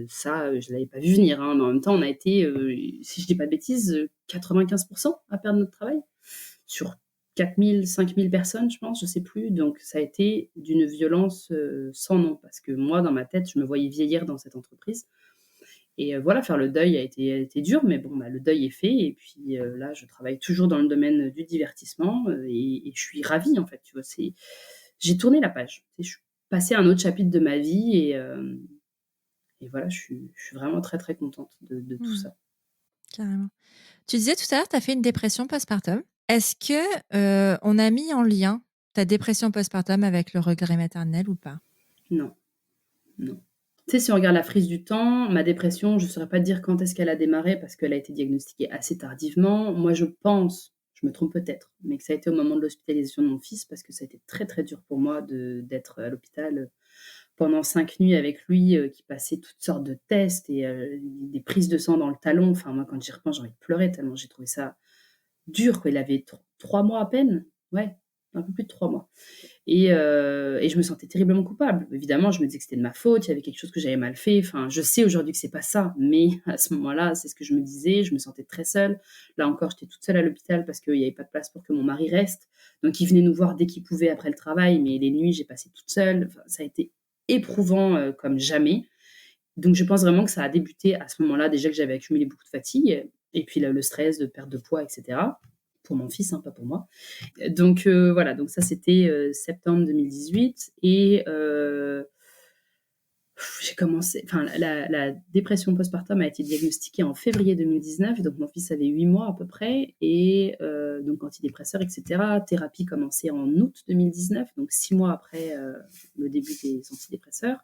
Speaker 2: ça, je ne l'avais pas vu venir, hein, mais en même temps, on a été, si je dis pas de bêtises, 95% à perdre notre travail sur 4000, 5000 personnes, je pense, je sais plus. Donc, ça a été d'une violence sans nom parce que moi, dans ma tête, je me voyais vieillir dans cette entreprise. Et voilà, faire le deuil a été dur, mais bon, bah, le deuil est fait. Et puis là, je travaille toujours dans le domaine du divertissement et je suis ravie, en fait. Tu vois, j'ai tourné la page. Tu sais, je suis passée à un autre chapitre de ma vie et voilà, je suis vraiment très, très contente de tout
Speaker 3: hmm,
Speaker 2: ça.
Speaker 3: carrément. Tu disais tout à l'heure, tu as fait une dépression postpartum. Est-ce que on a mis en lien ta dépression postpartum avec le regret maternel ou pas?
Speaker 2: Non, non. Tu sais, si on regarde la frise du temps, ma dépression, je ne saurais pas te dire quand est-ce qu'elle a démarré parce qu'elle a été diagnostiquée assez tardivement. Moi, je pense, je me trompe peut-être, mais que ça a été au moment de l'hospitalisation de mon fils parce que ça a été très, très dur pour moi d'être à l'hôpital pendant 5 nuits avec lui, qui passait toutes sortes de tests et des prises de sang dans le talon. Enfin, moi, quand j'y repense, j'ai envie de pleurer tellement j'ai trouvé ça dur, quoi. Il avait 3 mois à peine, ouais, un peu plus de 3 mois et je me sentais terriblement coupable. Évidemment, je me disais que c'était de ma faute, il y avait quelque chose que j'avais mal fait. Enfin, je sais aujourd'hui que c'est pas ça, mais à ce moment-là, c'est ce que je me disais. Je me sentais très seule. Là encore, j'étais toute seule à l'hôpital parce qu'il y avait pas de place pour que mon mari reste. Donc, il venait nous voir dès qu'il pouvait après le travail, mais les nuits, j'ai passé toute seule. Enfin, ça a été éprouvant, comme jamais. Donc je pense vraiment que ça a débuté à ce moment-là, déjà que j'avais accumulé beaucoup de fatigue et puis le stress de perte de poids et cetera. Pour mon fils, hein, pas pour moi. Donc voilà, donc ça c'était, septembre 2018 et j'ai commencé enfin la dépression postpartum a été diagnostiquée en février 2019, donc mon fils avait 8 mois à peu près et donc antidépresseurs et cetera. Thérapie commençait en août 2019, donc 6 mois après, le début des antidépresseurs.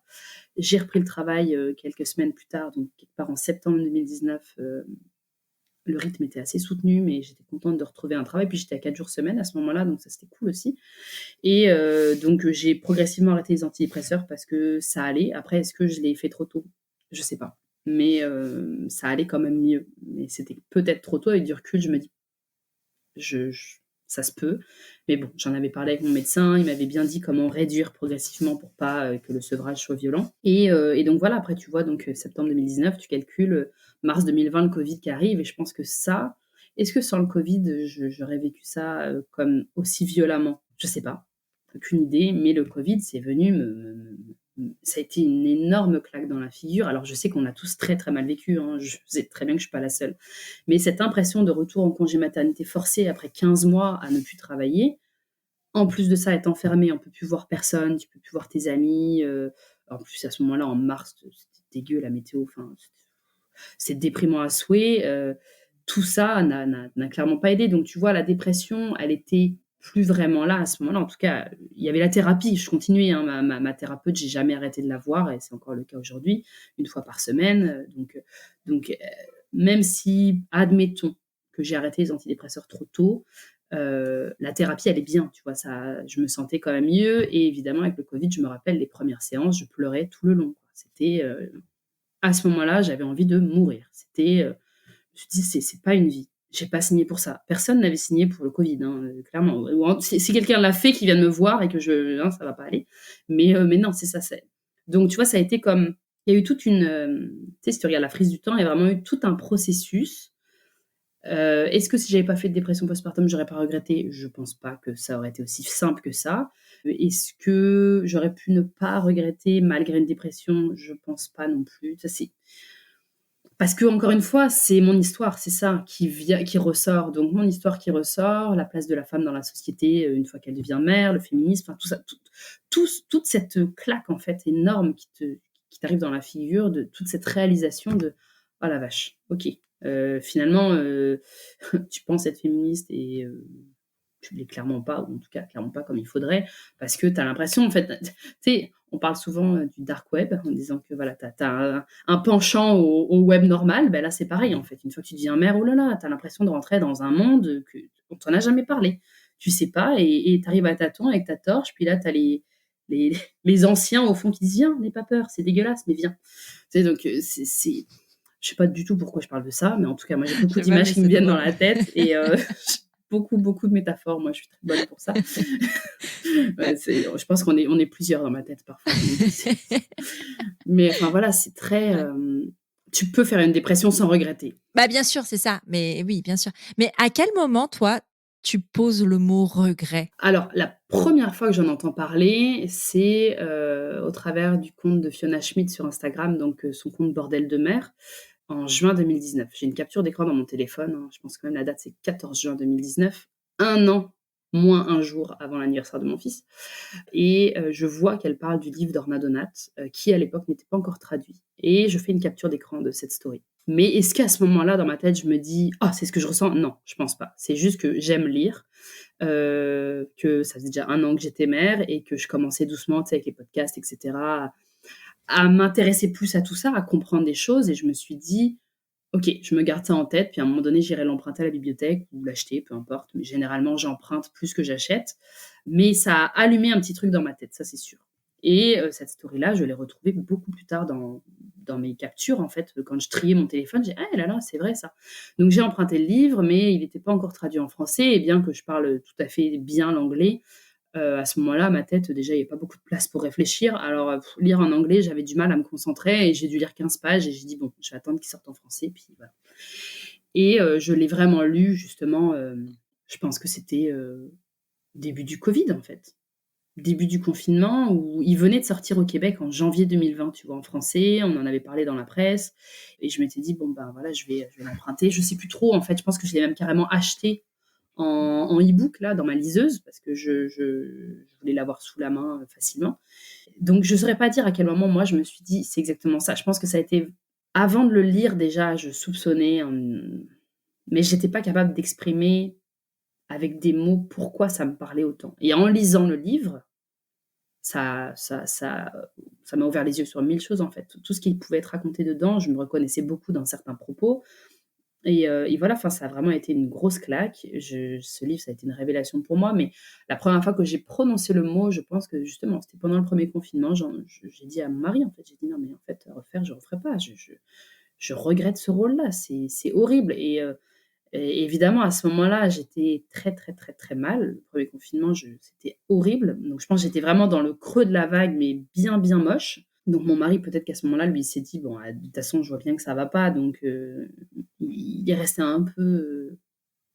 Speaker 2: J'ai repris le travail, quelques semaines plus tard, donc quelque part en septembre 2019, le rythme était assez soutenu, mais j'étais contente de retrouver un travail. Puis j'étais à 4 jours semaine à ce moment-là, donc ça c'était cool aussi. Et donc j'ai progressivement arrêté les antidépresseurs parce que ça allait. Après, est-ce que je l'ai fait trop tôt? Je sais pas. Mais ça allait quand même mieux. Mais c'était peut-être trop tôt. Avec du recul, je me dis, je ça se peut. Mais bon, j'en avais parlé avec mon médecin, il m'avait bien dit comment réduire progressivement pour pas que le sevrage soit violent. Et donc voilà, après tu vois, donc septembre 2019, tu calcules mars 2020, le Covid qui arrive, et je pense que ça, est-ce que sans le Covid, j'aurais vécu ça comme aussi violemment? Je sais pas, aucune idée, mais le Covid, c'est venu ça a été une énorme claque dans la figure. Alors je sais qu'on a tous très très mal vécu, hein, je sais très bien que je suis pas la seule. Mais cette impression de retour en congé maternité forcé après 15 mois à ne plus travailler, en plus de ça, être enfermé, on peut plus voir personne, tu peux plus voir tes amis. En plus, à ce moment-là, en mars, c'était dégueu la météo. Enfin, c'est déprimant à souhait. Tout ça n'a clairement pas aidé. Donc, tu vois, la dépression, elle était plus vraiment là à ce moment-là. En tout cas, il y avait la thérapie. Je continuais. Hein, ma thérapeute, j'ai jamais arrêté de la voir, et c'est encore le cas aujourd'hui, une fois par semaine. Donc, même si, admettons que j'ai arrêté les antidépresseurs trop tôt, la thérapie, elle est bien, tu vois, ça, je me sentais quand même mieux. Et évidemment, avec le Covid, je me rappelle les premières séances, je pleurais tout le long, quoi. C'était, à ce moment-là, j'avais envie de mourir. C'était, je me suis dit: C'est pas une vie. J'ai pas signé pour ça. Personne n'avait signé pour le Covid, hein, clairement. Si quelqu'un l'a fait, qu'il vienne me voir et que non, ça va pas aller. Mais non, c'est ça, c'est donc tu vois, ça a été comme il y a eu toute une, tu sais, si tu regardes la frise du temps, il y a vraiment eu tout un processus. Est-ce que si j'avais pas fait de dépression postpartum, j'aurais pas regretté? Je pense pas que ça aurait été aussi simple que ça. Est-ce que j'aurais pu ne pas regretter malgré une dépression? Je pense pas non plus. Ça, c'est parce que encore une fois, c'est mon histoire, c'est ça qui ressort. Donc mon histoire qui ressort, la place de la femme dans la société, une fois qu'elle devient mère, le féminisme, enfin tout ça, toute cette claque en fait énorme qui t'arrive dans la figure, de toute cette réalisation de: «Oh la vache, OK, finalement, tu penses être féministe et tu l'es clairement pas, ou en tout cas clairement pas comme il faudrait», parce que tu as l'impression en fait, tu sais, on parle souvent du dark web en disant que voilà, tu as un penchant au web normal. Ben là, c'est pareil en fait. Une fois que tu deviens mère, oh là là, tu as l'impression de rentrer dans un monde que on t'en a jamais parlé. Tu sais pas, et tu arrives à tâtons avec ta torche, puis là tu as les les anciens au fond qui disent: «Viens, n'aie pas peur, c'est dégueulasse, mais viens». Tu sais, donc c'est je sais pas du tout pourquoi je parle de ça, mais en tout cas, moi j'ai beaucoup
Speaker 3: Je vois, mais
Speaker 2: d'images qui me
Speaker 3: c'est
Speaker 2: viennent dans
Speaker 3: drôle.
Speaker 2: la tête, et beaucoup de métaphores. Moi, je suis très bonne pour ça. Ouais, je pense qu'on est plusieurs dans ma tête parfois. Mais enfin voilà, c'est très.
Speaker 3: Ouais.
Speaker 2: Tu peux faire une dépression sans regretter.
Speaker 3: Bah, bien sûr, c'est ça, mais oui, bien sûr. Mais à quel moment, toi, tu poses le mot regret?
Speaker 2: Alors, la première fois que j'en entends parler, c'est au travers du compte de Fiona Schmidt sur Instagram, donc son compte Bordel de mer, en juin 2019. J'ai une capture d'écran dans mon téléphone, hein, je pense quand même la date, c'est 14 juin 2019, un an moins un jour avant l'anniversaire de mon fils. Et je vois qu'elle parle du livre d'Orna Donat, qui à l'époque n'était pas encore traduit. Et je fais une capture d'écran de cette story. Mais est-ce qu'à ce moment-là, dans ma tête, je me dis: «Ah, c'est ce que je ressens?» Non, je pense pas. C'est juste que j'aime lire, que ça faisait déjà un an que j'étais mère, et que je commençais doucement, tu sais, avec les podcasts et cetera, à m'intéresser plus à tout ça, à comprendre des choses, et je me suis dit: «OK, je me garde ça en tête, puis à un moment donné, j'irai l'emprunter à la bibliothèque ou l'acheter, peu importe», mais généralement, j'emprunte plus que j'achète. Mais ça a allumé un petit truc dans ma tête, ça, c'est sûr. Et cette story-là, je l'ai retrouvée beaucoup plus tard dans mes captures, en fait, quand je triais mon téléphone, j'ai: «Ah là là, c'est vrai ça». Donc j'ai emprunté le livre, mais il n'était pas encore traduit en français, et bien que je parle tout à fait bien l'anglais, à ce moment-là, ma tête, déjà, il y avait pas beaucoup de place pour réfléchir. Alors, lire en anglais, j'avais du mal à me concentrer, et j'ai dû lire 15 pages, et j'ai dit: «Bon, je vais attendre qu'il sorte en français», puis voilà. Et je l'ai vraiment lu justement, je pense que c'était, début du Covid, en fait. Début du confinement, où il venait de sortir au Québec en janvier 2020, tu vois? En français, on en avait parlé dans la presse, et je m'étais dit: «Bon, ben, voilà, je vais l'emprunter». Je sais plus trop, en fait, je pense que je l'ai même carrément acheté en e-book là, dans ma liseuse, parce que je voulais l'avoir sous la main, facilement. Donc je saurais pas dire à quel moment moi je me suis dit: «C'est exactement ça». Je pense que ça a été avant de le lire déjà, je soupçonnais, mais j'étais pas capable d'exprimer avec des mots pourquoi ça me parlait autant. Et en lisant le livre, ça ça ça, ça m'a ouvert les yeux sur mille choses, en fait. Tout ce qui pouvait être raconté dedans, je me reconnaissais beaucoup dans certains propos, et voilà, enfin, ça a vraiment été une grosse claque. Ce livre, ça a été une révélation pour moi, mais la première fois que j'ai prononcé le mot, je pense que justement, c'était pendant le premier confinement. J'ai dit à mon mari, en fait, j'ai dit: «Non, mais en fait, refaire, je referai pas. Je regrette ce rôle-là, c'est horrible». Et évidemment, à ce moment-là, j'étais très, très, très, très mal. Le premier confinement, c'était horrible. Donc je pense que j'étais vraiment dans le creux de la vague, mais bien, bien moche. Donc mon mari, peut-être qu'à ce moment-là, lui, il s'est dit: «Bon, de toute façon, je vois bien que ça va pas», donc il est resté un peu,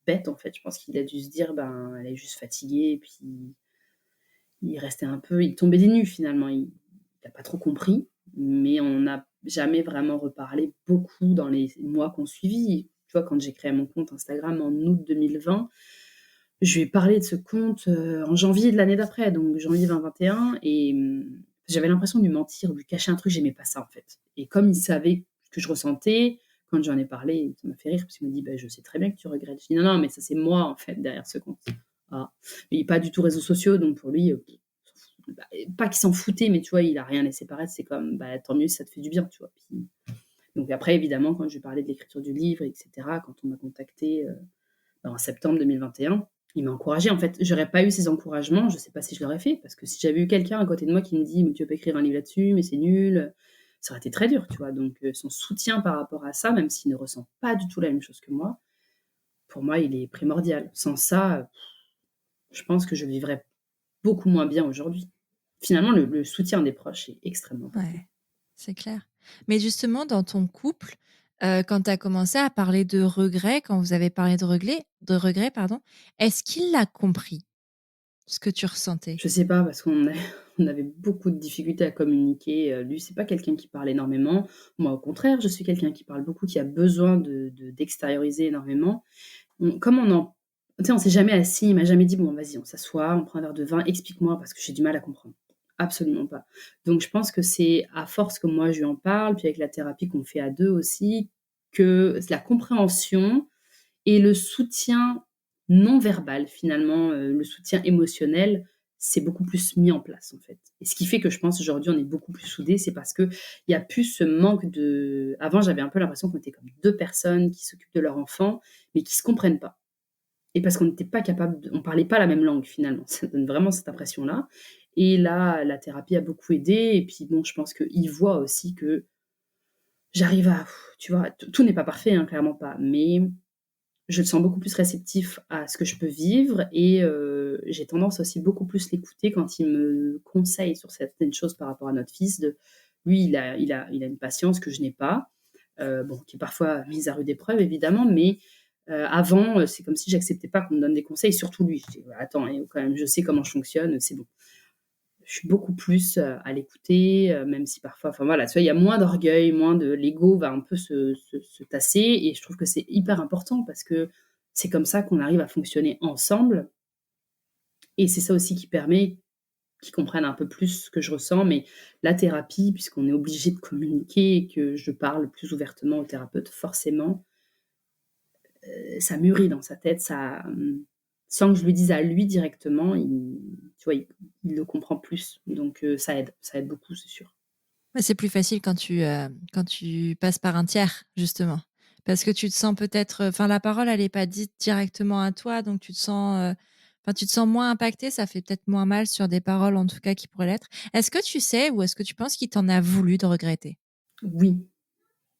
Speaker 2: bête, en fait. Je pense qu'il a dû se dire: «Ben, elle est juste fatiguée», et puis il restait un peu, il tombait des nues finalement. Il a pas trop compris, mais on n'a jamais vraiment reparlé beaucoup dans les mois qu'on suivit. Tu vois, quand j'ai créé mon compte Instagram en août 2020, je lui ai parlé de ce compte, en janvier de l'année d'après, donc janvier 2021, et j'avais l'impression de lui mentir, de lui cacher un truc, j'aimais pas ça, en fait. Et comme il savait ce que je ressentais, quand j'en ai parlé, ça m'a fait rire parce qu'il m'a dit: «Bah, je sais très bien que tu regrettes». Je dis: «Non, non, mais ça, c'est moi, en fait, derrière ce compte». Ah, mais il est pas du tout réseaux sociaux, donc pour lui, bah, pas qu'il s'en foutait, mais tu vois, il a rien laissé paraître. C'est comme: «Bah, tant mieux si ça te fait du bien», tu vois? Puis donc après, évidemment, quand je lui parlais de l'écriture du livre et cetera, quand on m'a contactée, en septembre 2021, il m'a encouragée. En fait, j'aurais pas eu ces encouragements, je sais pas si je l'aurais fait, parce que si j'avais eu quelqu'un à côté de moi qui me dit: «Mais tu veux pas écrire un livre là-dessus? Mais c'est nul», ça aurait été très dur, tu vois? Donc son soutien par rapport à ça, même s'il ne ressent pas du tout la même chose que moi, pour moi, il est primordial. Sans ça, je pense que je vivrais beaucoup moins bien aujourd'hui. Finalement, le soutien des proches est extrêmement important.
Speaker 3: Ouais, c'est clair. Mais justement, dans ton couple, quand tu as commencé à parler de regrets, quand vous avez parlé de regrets, pardon, est-ce qu'il l'a compris, ce que tu ressentais?
Speaker 2: Je sais pas, parce qu'on a on avait beaucoup de difficultés à communiquer. Lui, c'est pas quelqu'un qui parle énormément. Moi, au contraire, je suis quelqu'un qui parle beaucoup, qui a besoin d'extérioriser énormément. Comme on en tu sais, on s'est jamais assis, il m'a jamais dit: «Bon, vas-y, on s'assoit, on prend un verre de vin, explique-moi parce que j'ai du mal à comprendre». Absolument pas. Donc je pense que c'est à force que moi je lui en parle, puis avec la thérapie qu'on fait à 2 aussi, que la compréhension et le soutien non verbal finalement, le soutien émotionnel, c'est beaucoup plus mis en place, en fait. Et ce qui fait que je pense aujourd'hui on est beaucoup plus soudés, c'est parce qu'il y a plus ce manque de avant j'avais un peu l'impression qu'on était comme 2 personnes qui s'occupent de leur enfant, mais qui se comprennent pas. Et parce qu'on n'était pas capable on parlait pas la même langue finalement. Ça donne vraiment cette impression-là. Et là, la thérapie a beaucoup aidé, et puis bon, je pense qu'il voit aussi que j'arrive à tu vois? Tout n'est pas parfait, hein, clairement pas, mais je le sens beaucoup plus réceptif à ce que je peux vivre, et j'ai tendance aussi beaucoup plus l'écouter quand il me conseille sur certaines choses par rapport à notre fils. Lui, il a une patience que je n'ai pas, bon, qui est parfois mise à rude épreuve évidemment, mais avant, c'est comme si j'acceptais pas qu'on me donne des conseils, surtout lui. Je dis: «Attends, quand même, je sais comment je fonctionne, c'est bon». Je suis beaucoup plus, à l'écouter, même si parfois enfin voilà, tu vois, il y a moins d'orgueil, moins de l'ego va un peu se tasser, et je trouve que c'est hyper important parce que c'est comme ça qu'on arrive à fonctionner ensemble, et c'est ça aussi qui permet qu'ils comprennent un peu plus ce que je ressens. Mais la thérapie, puisqu'on est obligé de communiquer et que je parle plus ouvertement au thérapeute, forcément, ça mûrit dans sa tête, sans que je lui dise à lui directement, tu vois, il le comprend plus, donc ça aide beaucoup, c'est sûr.
Speaker 3: Ouais, c'est plus facile quand tu passes par un tiers, justement. Parce que tu te sens peut-être, enfin, la parole, elle est pas dite directement à toi, donc tu te sens moins impacté. Ça fait peut-être moins mal sur des paroles, en tout cas, qui pourraient l'être. Est-ce que tu sais ou est-ce que tu penses qu'il t'en a voulu de regretter?
Speaker 2: Oui,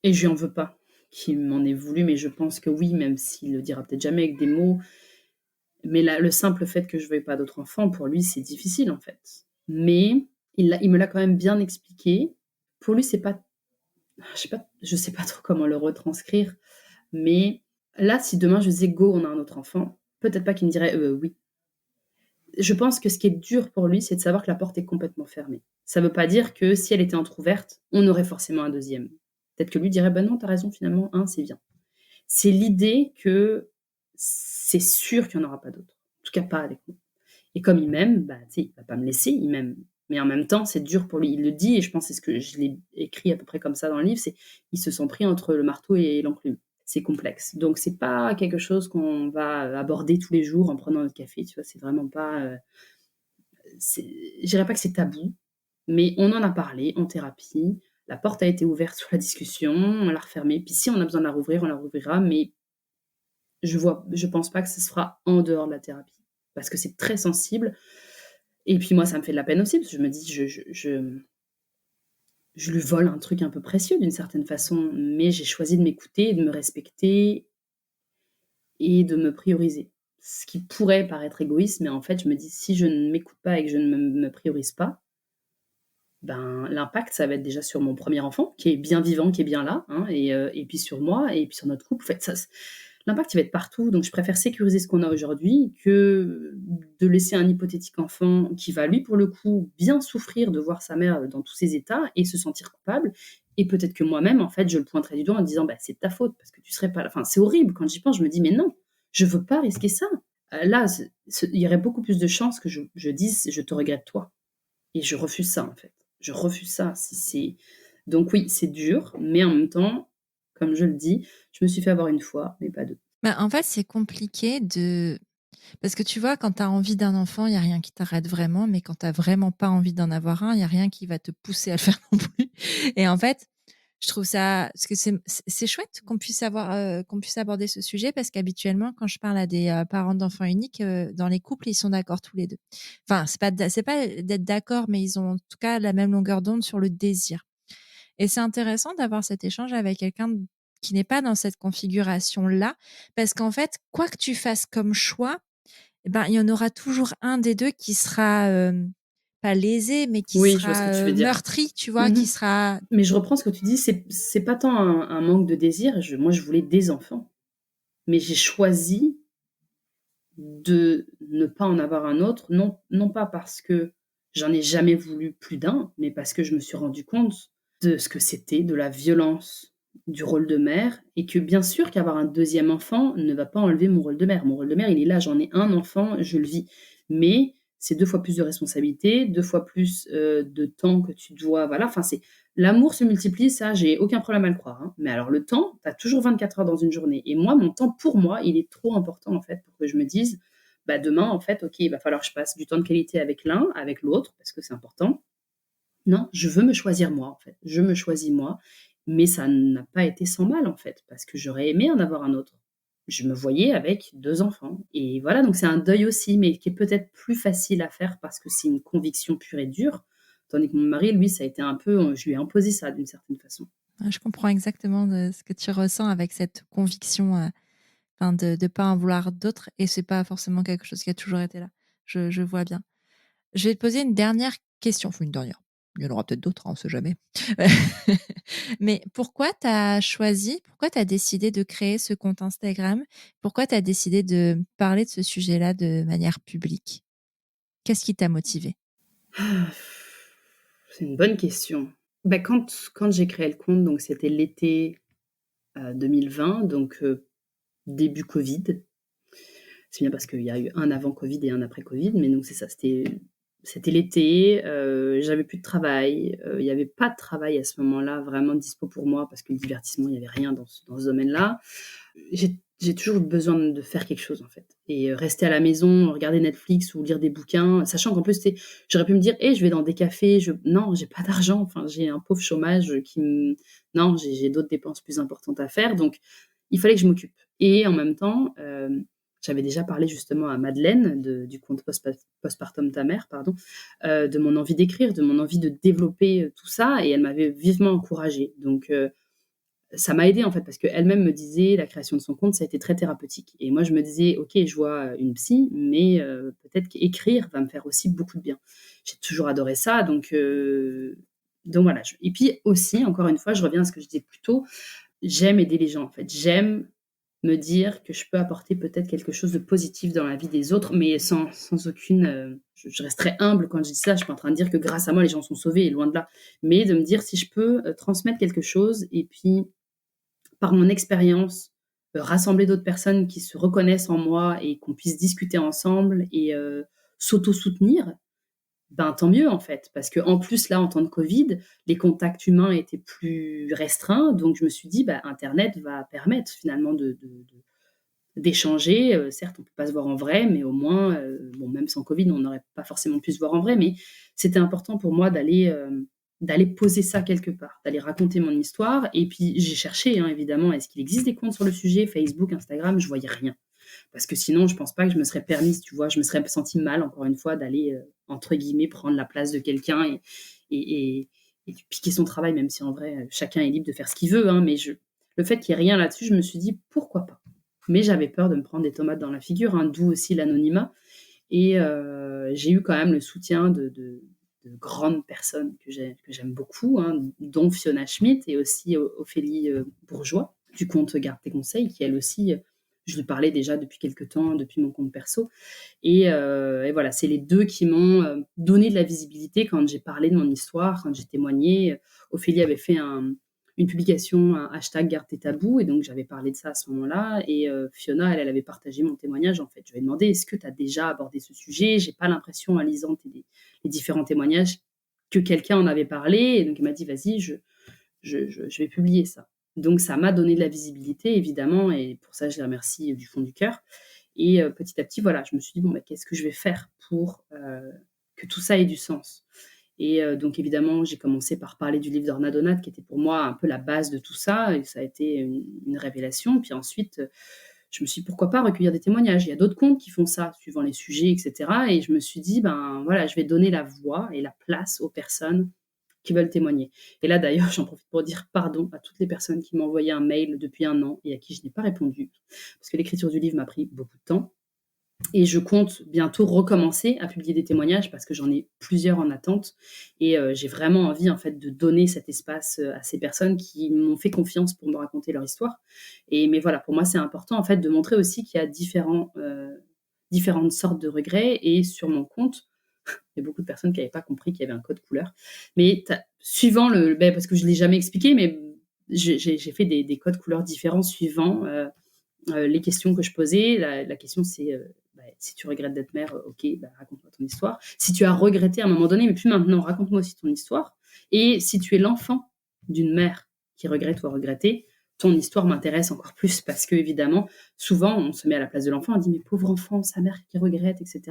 Speaker 2: et je lui en veux pas qu'il m'en ait voulu, mais je pense que oui, même s'il le dira peut-être jamais avec des mots, mais le simple fait que je veuille pas d'autres enfants, pour lui, c'est difficile, en fait. Mais il me l'a quand même bien expliqué. Pour lui, c'est pas je sais pas trop comment le retranscrire, mais là, si demain je disais: «Go, on a un autre enfant», peut-être pas qu'il me dirait: «Oui». Je pense que ce qui est dur pour lui, c'est de savoir que la porte est complètement fermée. Ça veut pas dire que si elle était entrouverte, on aurait forcément un deuxième. Peut-être que lui dirait: «Bah non, tu as raison, finalement, un, c'est bien». C'est l'idée que c'est sûr qu'il y en aura pas d'autres. En tout cas, pas avec moi. Et comme il m'aime, bah, tu sais, il va pas me laisser, il m'aime. Mais en même temps, c'est dur pour lui. Il le dit, et je pense que c'est ce que je l'ai écrit à peu près comme ça dans le livre, c'est il se sent pris entre le marteau et l'enclume. C'est complexe. Donc c'est pas quelque chose qu'on va aborder tous les jours en prenant notre café, tu vois? C'est vraiment pas, c'est je dirais pas que c'est tabou, mais on en a parlé en thérapie. La porte a été ouverte sur la discussion, on l'a refermée. Puis si on a besoin de la rouvrir, on la rouvrira, mais je pense pas que ce se fera en dehors de la thérapie, parce que c'est très sensible. Et puis moi, ça me fait de la peine aussi, parce que je me dis: Je lui vole un truc un peu précieux d'une certaine façon, mais j'ai choisi de m'écouter et de me respecter, et de me prioriser. Ce qui pourrait paraître égoïste, mais en fait, je me dis: «Si je ne m'écoute pas et que je ne me priorise pas, ben, l'impact, ça va être déjà sur mon premier enfant, qui est bien vivant, qui est bien là, hein, et puis sur moi et puis sur notre couple. En fait, l'impact, il va être partout, donc je préfère sécuriser ce qu'on a aujourd'hui que de laisser un hypothétique enfant qui va, lui, pour le coup, bien souffrir de voir sa mère, dans tous ses états et se sentir coupable et peut-être que moi-même, en fait, je le pointerai du doigt en disant: «Bah, c'est de ta faute parce que tu serais pas là». Enfin, c'est horrible quand j'y pense, je me dis: «Mais non, je veux pas risquer ça». Là, il y aurait beaucoup plus de chances que je dise: «Je te regrette toi». Et je refuse ça, en fait. Je refuse ça. Donc oui, c'est dur, mais en même temps, comme je le dis, je me suis fait avoir une fois, mais pas deux.
Speaker 3: Bah, en fait, c'est compliqué parce que tu vois, quand tu as envie d'un enfant, il y a rien qui t'arrête vraiment, mais quand tu as vraiment pas envie d'en avoir un, il y a rien qui va te pousser à le faire non plus. Et en fait, je trouve ça parce que c'est chouette qu'on puisse aborder ce sujet parce qu'habituellement, quand je parle à des parents d'enfants uniques, dans les couples, ils sont d'accord tous les deux. Enfin, c'est pas d'être d'accord, mais ils ont en tout cas la même longueur d'onde sur le désir. Et c'est intéressant d'avoir cet échange avec quelqu'un qui n'est pas dans cette configuration-là, parce qu'en fait, quoi que tu fasses comme choix, eh ben, il y en aura toujours un des deux qui sera pas lésé, mais qui
Speaker 2: Oui, je vois ce que
Speaker 3: sera
Speaker 2: tu veux dire.
Speaker 3: meurtri, tu vois, qui
Speaker 2: Mmh.
Speaker 3: sera.
Speaker 2: Mais je reprends ce que tu dis, c'est pas tant un manque de désir, moi je voulais des enfants, mais j'ai choisi de ne pas en avoir un autre, non pas parce que j'en ai jamais voulu plus d'un, mais parce que je me suis rendu compte de ce que c'était, de la violence du rôle de mère et que bien sûr qu'avoir un deuxième enfant ne va pas enlever mon rôle de mère. Mon rôle de mère, il est là, j'en ai un enfant, je le vis. Mais c'est 2 fois plus de responsabilités, 2 fois plus, de temps que tu dois voilà, enfin c'est l'amour se multiplie, ça, j'ai aucun problème à le croire, hein. Mais alors le temps, tu as toujours 24 heures dans une journée et moi, mon temps pour moi, il est trop important en fait pour que je me dise: «Bah, demain en fait, OK, il va falloir que je passe du temps de qualité avec l'un, avec l'autre, parce que c'est important». Non, je veux me choisir moi, en fait. Je me choisis moi, mais ça n'a pas été sans mal, en fait, parce que j'aurais aimé en avoir un autre. Je me voyais avec 2 enfants et voilà, donc c'est un deuil aussi, mais qui est peut-être plus facile à faire parce que c'est une conviction pure et dure, tandis que mon mari, lui, ça a été un peu, je lui ai imposé ça d'une certaine façon.
Speaker 3: Ouais, je comprends exactement ce que tu ressens avec cette conviction, enfin de pas en vouloir d'autres, et c'est pas forcément quelque chose qui a toujours été là. Je vois bien. Je vais te poser une dernière question, enfin une dernière. Il y en aura peut-être d'autres, hein, on sait jamais. Mais pourquoi tu as décidé de créer ce compte Instagram? Pourquoi tu as décidé de parler de ce sujet-là de manière publique? Qu'est-ce qui t'a motivé?
Speaker 2: Ah, c'est une bonne question. Bah, quand j'ai créé le compte, donc c'était l'été, 2020, donc début covid. C'est bien parce qu'il y a eu un avant Covid et un après Covid, mais donc c'est ça, c'était l'été, j'avais plus de travail, il y avait pas de travail à ce moment-là vraiment dispo pour moi parce que le divertissement, il y avait rien dans ce domaine-là. J'ai toujours eu besoin de faire quelque chose, en fait et rester à la maison, regarder Netflix ou lire des bouquins, sachant qu'en plus, j'aurais pu me dire: «Eh, je vais dans des cafés», non, j'ai pas d'argent, enfin, j'ai un pauvre chômage, qui me non, j'ai d'autres dépenses plus importantes à faire, donc il fallait que je m'occupe et en même temps, j'avais déjà parlé justement à Madeleine du compte Postpartum ta mère, pardon, de mon envie d'écrire, de mon envie de développer, tout ça et elle m'avait vivement encouragée. Donc ça m'a aidée en fait parce qu'elle-même me disait la création de son compte, ça a été très thérapeutique et moi je me disais: «OK, je vois, une psy, mais peut-être qu'écrire va me faire aussi beaucoup de bien». J'ai toujours adoré ça donc voilà, et puis aussi, encore une fois, je reviens à ce que je disais plus tôt, j'aime aider les gens en fait. J'aime me dire que je peux apporter peut-être quelque chose de positif dans la vie des autres, mais sans aucune, je reste très humble quand je dis ça. Je suis pas en train de dire que grâce à moi, les gens sont sauvés, loin de là. Mais de me dire si je peux, transmettre quelque chose et puis par mon expérience, rassembler d'autres personnes qui se reconnaissent en moi et qu'on puisse discuter ensemble et s'auto-soutenir, ben, tant mieux en fait. Parce qu'en plus là, en temps de Covid, les contacts humains étaient plus restreints, donc je me suis dit: «Bah, internet va permettre finalement d'échanger». Certes, on peut pas se voir en vrai, mais au moins, bon, même sans Covid, on n'aurait pas forcément pu se voir en vrai, mais c'était important pour moi d'aller poser ça quelque part, d'aller raconter mon histoire et puis j'ai cherché, hein, évidemment, est-ce qu'il existe des comptes sur le sujet? Facebook, Instagram, je voyais rien. Parce que sinon, je pense pas que je me serais permise, tu vois? Je me serais sentie mal, encore une fois, d'aller, entre guillemets, «prendre la place» de quelqu'un et et et de piquer son travail, même si en vrai, chacun est libre de faire ce qu'il veut, hein, mais le fait qu'il y ait rien là-dessus, je me suis dit: «Pourquoi pas?» Mais j'avais peur de me prendre des tomates dans la figure, hein, d'où aussi l'anonymat. Et j'ai eu quand même le soutien de grandes personnes que j'aime beaucoup, hein, dont Fiona Schmidt et aussi Ophélie Bourgeois, du compte Garde tes conseils, qui elle aussi, je lui parlais déjà depuis quelque temps, depuis mon compte perso. Et voilà, c'est les deux qui m'ont donné de la visibilité quand j'ai parlé de mon histoire, quand j'ai témoigné. Ophélie avait fait une publication, un hashtag Garde tes tabous, et donc j'avais parlé de ça à ce moment-là. Et Fiona, elle avait partagé mon témoignage. En fait, je lui ai demandé, est-ce que tu as déjà abordé ce sujet? J'ai pas l'impression, en lisant les différents témoignages, que quelqu'un en avait parlé. Et donc elle m'a dit, vas-y, je vais publier ça. Donc ça m'a donné de la visibilité, évidemment, et pour ça, je les remercie du fond du cœur. Et petit à petit, voilà, je me suis dit, bon, bah, qu'est-ce que je vais faire pour que tout ça ait du sens? Et donc évidemment, j'ai commencé par parler du livre d'Orna Donat, qui était pour moi un peu la base de tout ça, et ça a été une révélation. Puis ensuite, je me suis dit, pourquoi pas recueillir des témoignages? Il y a d'autres comptes qui font ça, suivant les sujets, etc. Et je me suis dit, ben voilà, je vais donner la voix et la place aux personnes qui veulent témoigner. Et là, d'ailleurs, j'en profite pour dire pardon à toutes les personnes qui m'ont envoyé un mail depuis 1 an et à qui je n'ai pas répondu, parce que l'écriture du livre m'a pris beaucoup de temps. Et je compte bientôt recommencer à publier des témoignages parce que j'en ai plusieurs en attente. Et j'ai vraiment envie, en fait, de donner cet espace à ces personnes qui m'ont fait confiance pour me raconter leur histoire. Mais voilà, pour moi, c'est important, en fait, de montrer aussi qu'il y a différentes sortes de regrets. Et sur mon compte, il y a beaucoup de personnes qui n'avaient pas compris qu'il y avait un code couleur. Mais suivant parce que je ne l'ai jamais expliqué, mais j'ai fait des codes couleurs différents suivant les questions que je posais. La question, c'est si tu regrettes d'être mère, ok, raconte-moi ton histoire. Si tu as regretté à un moment donné, mais plus maintenant, raconte-moi aussi ton histoire. Et si tu es l'enfant d'une mère qui regrette ou a regretté, ton histoire m'intéresse encore plus parce que, évidemment, souvent, on se met à la place de l'enfant, on dit, mais pauvre enfant, sa mère qui regrette, etc.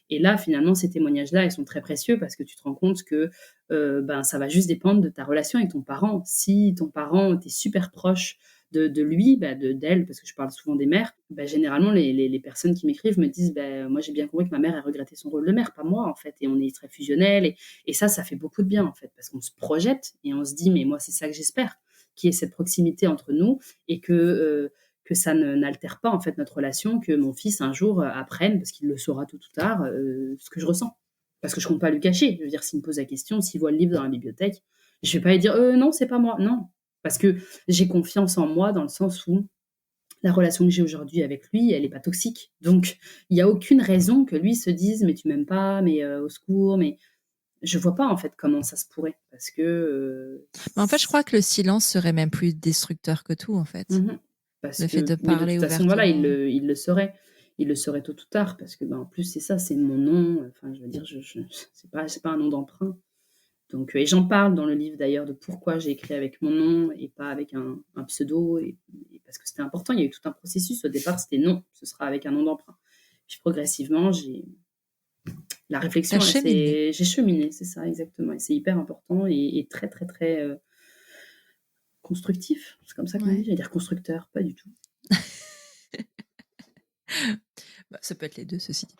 Speaker 2: Et là, finalement, ces témoignages-là, ils sont très précieux parce que tu te rends compte que ça va juste dépendre de ta relation avec ton parent. Si ton parent était super proche de lui, d'elle, parce que je parle souvent des mères, généralement, les personnes qui m'écrivent me disent, moi, j'ai bien compris que ma mère a regretté son rôle de mère, pas moi, en fait. Et on est très fusionnels. Et ça fait beaucoup de bien, en fait, parce qu'on se projette et on se dit, mais moi, c'est ça que j'espère, qu'il y ait cette proximité entre nous et que ça n'altère pas, en fait, notre relation, que mon fils, un jour, apprenne, parce qu'il le saura tôt ou tard, ce que je ressens. Parce que je compte pas lui cacher. Je veux dire, s'il me pose la question, s'il voit le livre dans la bibliothèque, je vais pas lui dire, non, c'est pas moi. Non. Parce que j'ai confiance en moi dans le sens où la relation que j'ai aujourd'hui avec lui, elle n'est pas toxique. Donc, il n'y a aucune raison que lui se dise, mais tu m'aimes pas, mais au secours, mais je vois pas, en fait, comment ça se pourrait. Parce que.
Speaker 3: Mais en fait, je crois que le silence serait même plus destructeur que tout, en fait.
Speaker 2: Parce
Speaker 3: Le fait de
Speaker 2: mais de
Speaker 3: parler
Speaker 2: toute façon, voilà, il
Speaker 3: ouvertement.
Speaker 2: le saurait. Il le saurait tôt ou tard, parce que, en plus, c'est ça, c'est mon nom. Enfin, je veux dire, c'est pas un nom d'emprunt. Donc, et j'en parle dans le livre d'ailleurs de pourquoi j'ai écrit avec mon nom et pas avec un pseudo, et parce que c'était important. Il y a eu tout un processus. Au départ, c'était non, ce sera avec un nom d'emprunt. Puis progressivement, la réflexion,
Speaker 3: T'as cheminé.
Speaker 2: j'ai cheminé, c'est ça, exactement. Et c'est hyper important et très, très, très constructif. C'est comme ça qu'on dit.
Speaker 3: Ouais.
Speaker 2: J'allais dire constructeur, pas du tout.
Speaker 3: Ça peut être les deux, ceci dit.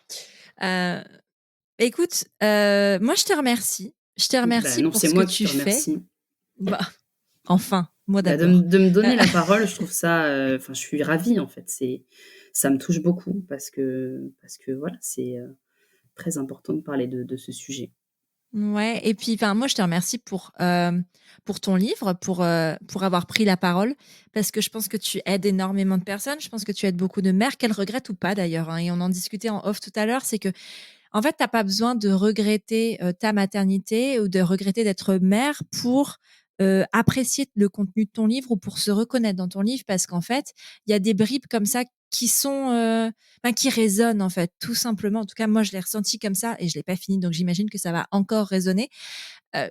Speaker 3: Écoute, moi, je te remercie. Je te remercie
Speaker 2: Non,
Speaker 3: pour
Speaker 2: c'est
Speaker 3: ce que
Speaker 2: moi qui
Speaker 3: tu
Speaker 2: te
Speaker 3: fais.
Speaker 2: remercie.
Speaker 3: Enfin, moi
Speaker 2: De
Speaker 3: d'abord.
Speaker 2: de me donner la parole, je trouve ça, je suis ravie, en fait. Ça me touche beaucoup parce que voilà, c'est très important de parler de ce sujet.
Speaker 3: Ouais, et puis, moi, je te remercie pour ton livre, pour avoir pris la parole, parce que je pense que tu aides énormément de personnes. Je pense que tu aides beaucoup de mères, qu'elles regrettent ou pas d'ailleurs, hein, et on en discutait en off tout à l'heure, c'est que en fait, tu as pas besoin de regretter, ta maternité ou de regretter d'être mère pour, apprécier le contenu de ton livre ou pour se reconnaître dans ton livre parce qu'en fait, il y a des bribes comme ça qui sont, qui résonnent en fait, tout simplement. En tout cas, moi, je l'ai ressenti comme ça et je l'ai pas fini, donc j'imagine que ça va encore résonner.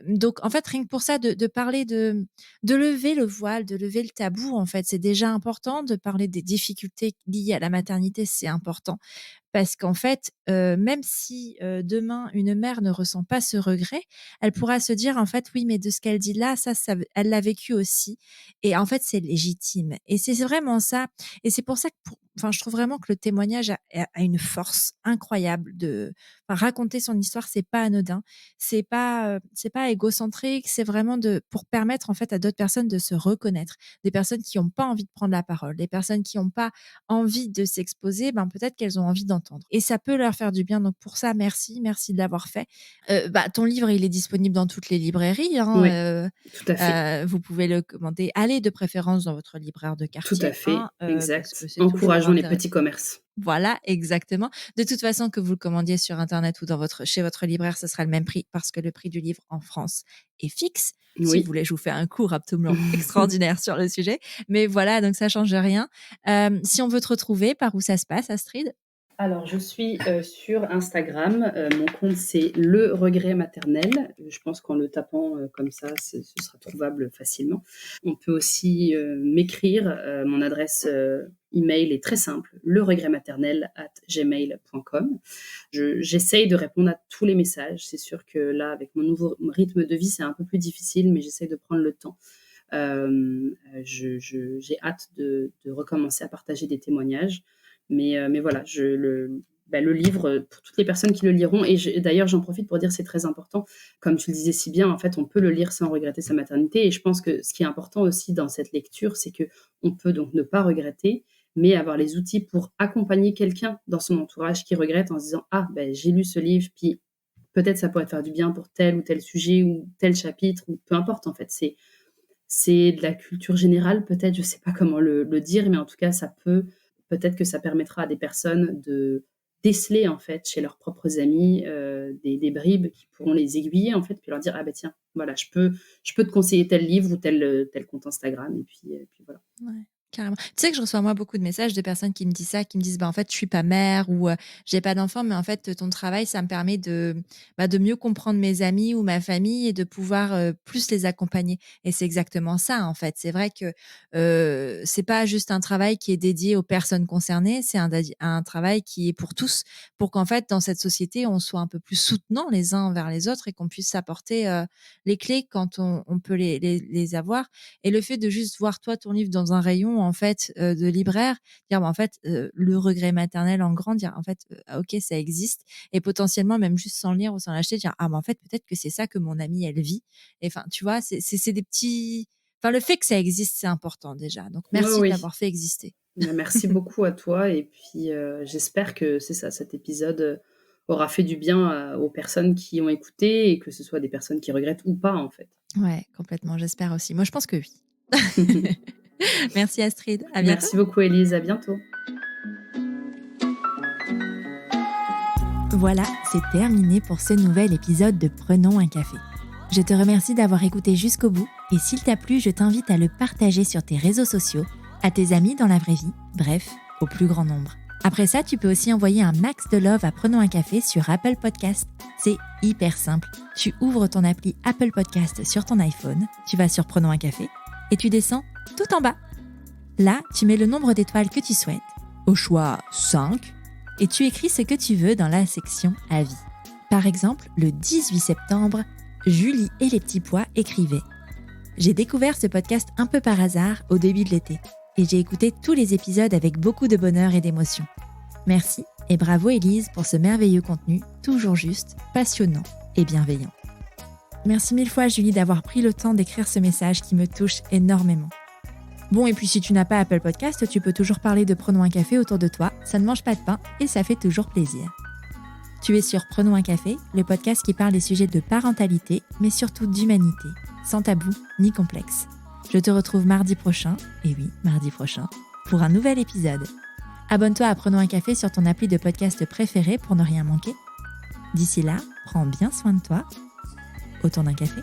Speaker 3: Donc en fait, rien que pour ça, de parler de lever le voile, de lever le tabou, en fait, c'est déjà important. De parler des difficultés liées à la maternité, c'est important parce qu'en fait, même si demain une mère ne ressent pas ce regret, elle pourra se dire en fait oui, mais de ce qu'elle dit là, ça elle l'a vécu aussi, et en fait c'est légitime. Et c'est vraiment ça. Et c'est pour ça que je trouve vraiment que le témoignage a une force incroyable raconter son histoire, c'est pas anodin, c'est pas égocentrique, c'est vraiment pour permettre en fait à d'autres personnes de se reconnaître, des personnes qui n'ont pas envie de prendre la parole, des personnes qui n'ont pas envie de s'exposer, peut-être qu'elles ont envie d'entendre. Et ça peut leur faire du bien. Donc pour ça, merci de l'avoir fait. Ton livre, il est disponible dans toutes les librairies.
Speaker 2: Oui, tout à fait.
Speaker 3: Vous pouvez le commander. Allez de préférence dans votre libraire de quartier.
Speaker 2: Tout à fait, exact.
Speaker 3: Parce que c'est
Speaker 2: Encourageons les
Speaker 3: toujours
Speaker 2: petits commerces.
Speaker 3: Voilà, exactement. De toute façon, que vous le commandiez sur Internet ou chez votre libraire, ce sera le même prix parce que le prix du livre en France est fixe.
Speaker 2: Oui.
Speaker 3: Si vous voulez, je vous fais un cours absolument extraordinaire sur le sujet. Mais voilà, donc ça change rien. Si on veut te retrouver, par où ça se passe, Astrid ?
Speaker 2: Alors, je suis sur Instagram. Mon compte, c'est Le Regret Maternel. Je pense qu'en le tapant comme ça, ce sera trouvable facilement. On peut aussi m'écrire. Mon adresse email est très simple, leregretmaternel@gmail.com. J'essaye de répondre à tous les messages. C'est sûr que là, avec mon nouveau rythme de vie, c'est un peu plus difficile, mais j'essaye de prendre le temps. J'ai hâte de recommencer à partager des témoignages. Mais voilà, le livre, pour toutes les personnes qui le liront, et d'ailleurs j'en profite pour dire c'est très important, comme tu le disais si bien, en fait on peut le lire sans regretter sa maternité, et je pense que ce qui est important aussi dans cette lecture, c'est qu'on peut donc ne pas regretter, mais avoir les outils pour accompagner quelqu'un dans son entourage qui regrette en se disant « Ah, j'ai lu ce livre, puis peut-être ça pourrait te faire du bien pour tel ou tel sujet ou tel chapitre, ou peu importe en fait, c'est de la culture générale peut-être, je ne sais pas comment le dire, mais en tout cas peut-être que ça permettra à des personnes de déceler en fait chez leurs propres amis des bribes qui pourront les aiguiller en fait, puis leur dire ah tiens, voilà, je peux te conseiller tel livre ou tel compte Instagram, et puis voilà.
Speaker 3: Ouais. Carrément. Tu sais que je reçois moi beaucoup de messages de personnes qui me disent ça, qui me disent en fait je suis pas mère ou j'ai pas d'enfant, mais en fait ton travail ça me permet de mieux comprendre mes amis ou ma famille et de pouvoir plus les accompagner. Et c'est exactement ça en fait. C'est vrai que c'est pas juste un travail qui est dédié aux personnes concernées, c'est un travail qui est pour tous, pour qu'en fait dans cette société on soit un peu plus soutenants les uns envers les autres et qu'on puisse s'apporter les clés quand on peut les avoir. Et le fait de juste voir toi ton livre dans un rayon en fait de libraire, dire en fait le regret maternel en grand, dire en fait ok ça existe, et potentiellement même juste sans lire ou sans l'acheter, dire en fait peut-être que c'est ça que mon amie elle vit. Et tu vois, c'est des petits, le fait que ça existe c'est important déjà, donc merci de l'avoir fait exister.
Speaker 2: Merci beaucoup à toi, et puis j'espère que c'est ça, cet épisode aura fait du bien aux personnes qui ont écouté, et que ce soit des personnes qui regrettent ou pas en fait.
Speaker 3: Ouais, complètement, j'espère aussi. Moi je pense que oui. Merci Astrid, à bientôt.
Speaker 2: Merci beaucoup Élise, à bientôt.
Speaker 1: Voilà, c'est terminé pour ce nouvel épisode de Prenons un café. Je te remercie d'avoir écouté jusqu'au bout, et s'il t'a plu, je t'invite à le partager sur tes réseaux sociaux, à tes amis dans la vraie vie, bref, au plus grand nombre. Après ça, tu peux aussi envoyer un max de love à Prenons un café sur Apple Podcast. C'est hyper simple. Tu ouvres ton appli Apple Podcast sur ton iPhone, tu vas sur Prenons un café, et tu descends tout en bas. Là, tu mets le nombre d'étoiles que tu souhaites, au choix 5, et tu écris ce que tu veux dans la section Avis. Par exemple, le 18 septembre, Julie et les petits pois écrivaient « J'ai découvert ce podcast un peu par hasard au début de l'été, et j'ai écouté tous les épisodes avec beaucoup de bonheur et d'émotion. Merci et bravo Élise pour ce merveilleux contenu, toujours juste, passionnant et bienveillant. » Merci mille fois Julie d'avoir pris le temps d'écrire ce message qui me touche énormément. Bon, et puis si tu n'as pas Apple Podcast, tu peux toujours parler de Prenons un café autour de toi, ça ne mange pas de pain et ça fait toujours plaisir. Tu es sur Prenons un café, le podcast qui parle des sujets de parentalité, mais surtout d'humanité, sans tabou ni complexe. Je te retrouve mardi prochain, et oui, mardi prochain, pour un nouvel épisode. Abonne-toi à Prenons un café sur ton appli de podcast préféré pour ne rien manquer. D'ici là, prends bien soin de toi. Autour d'un café.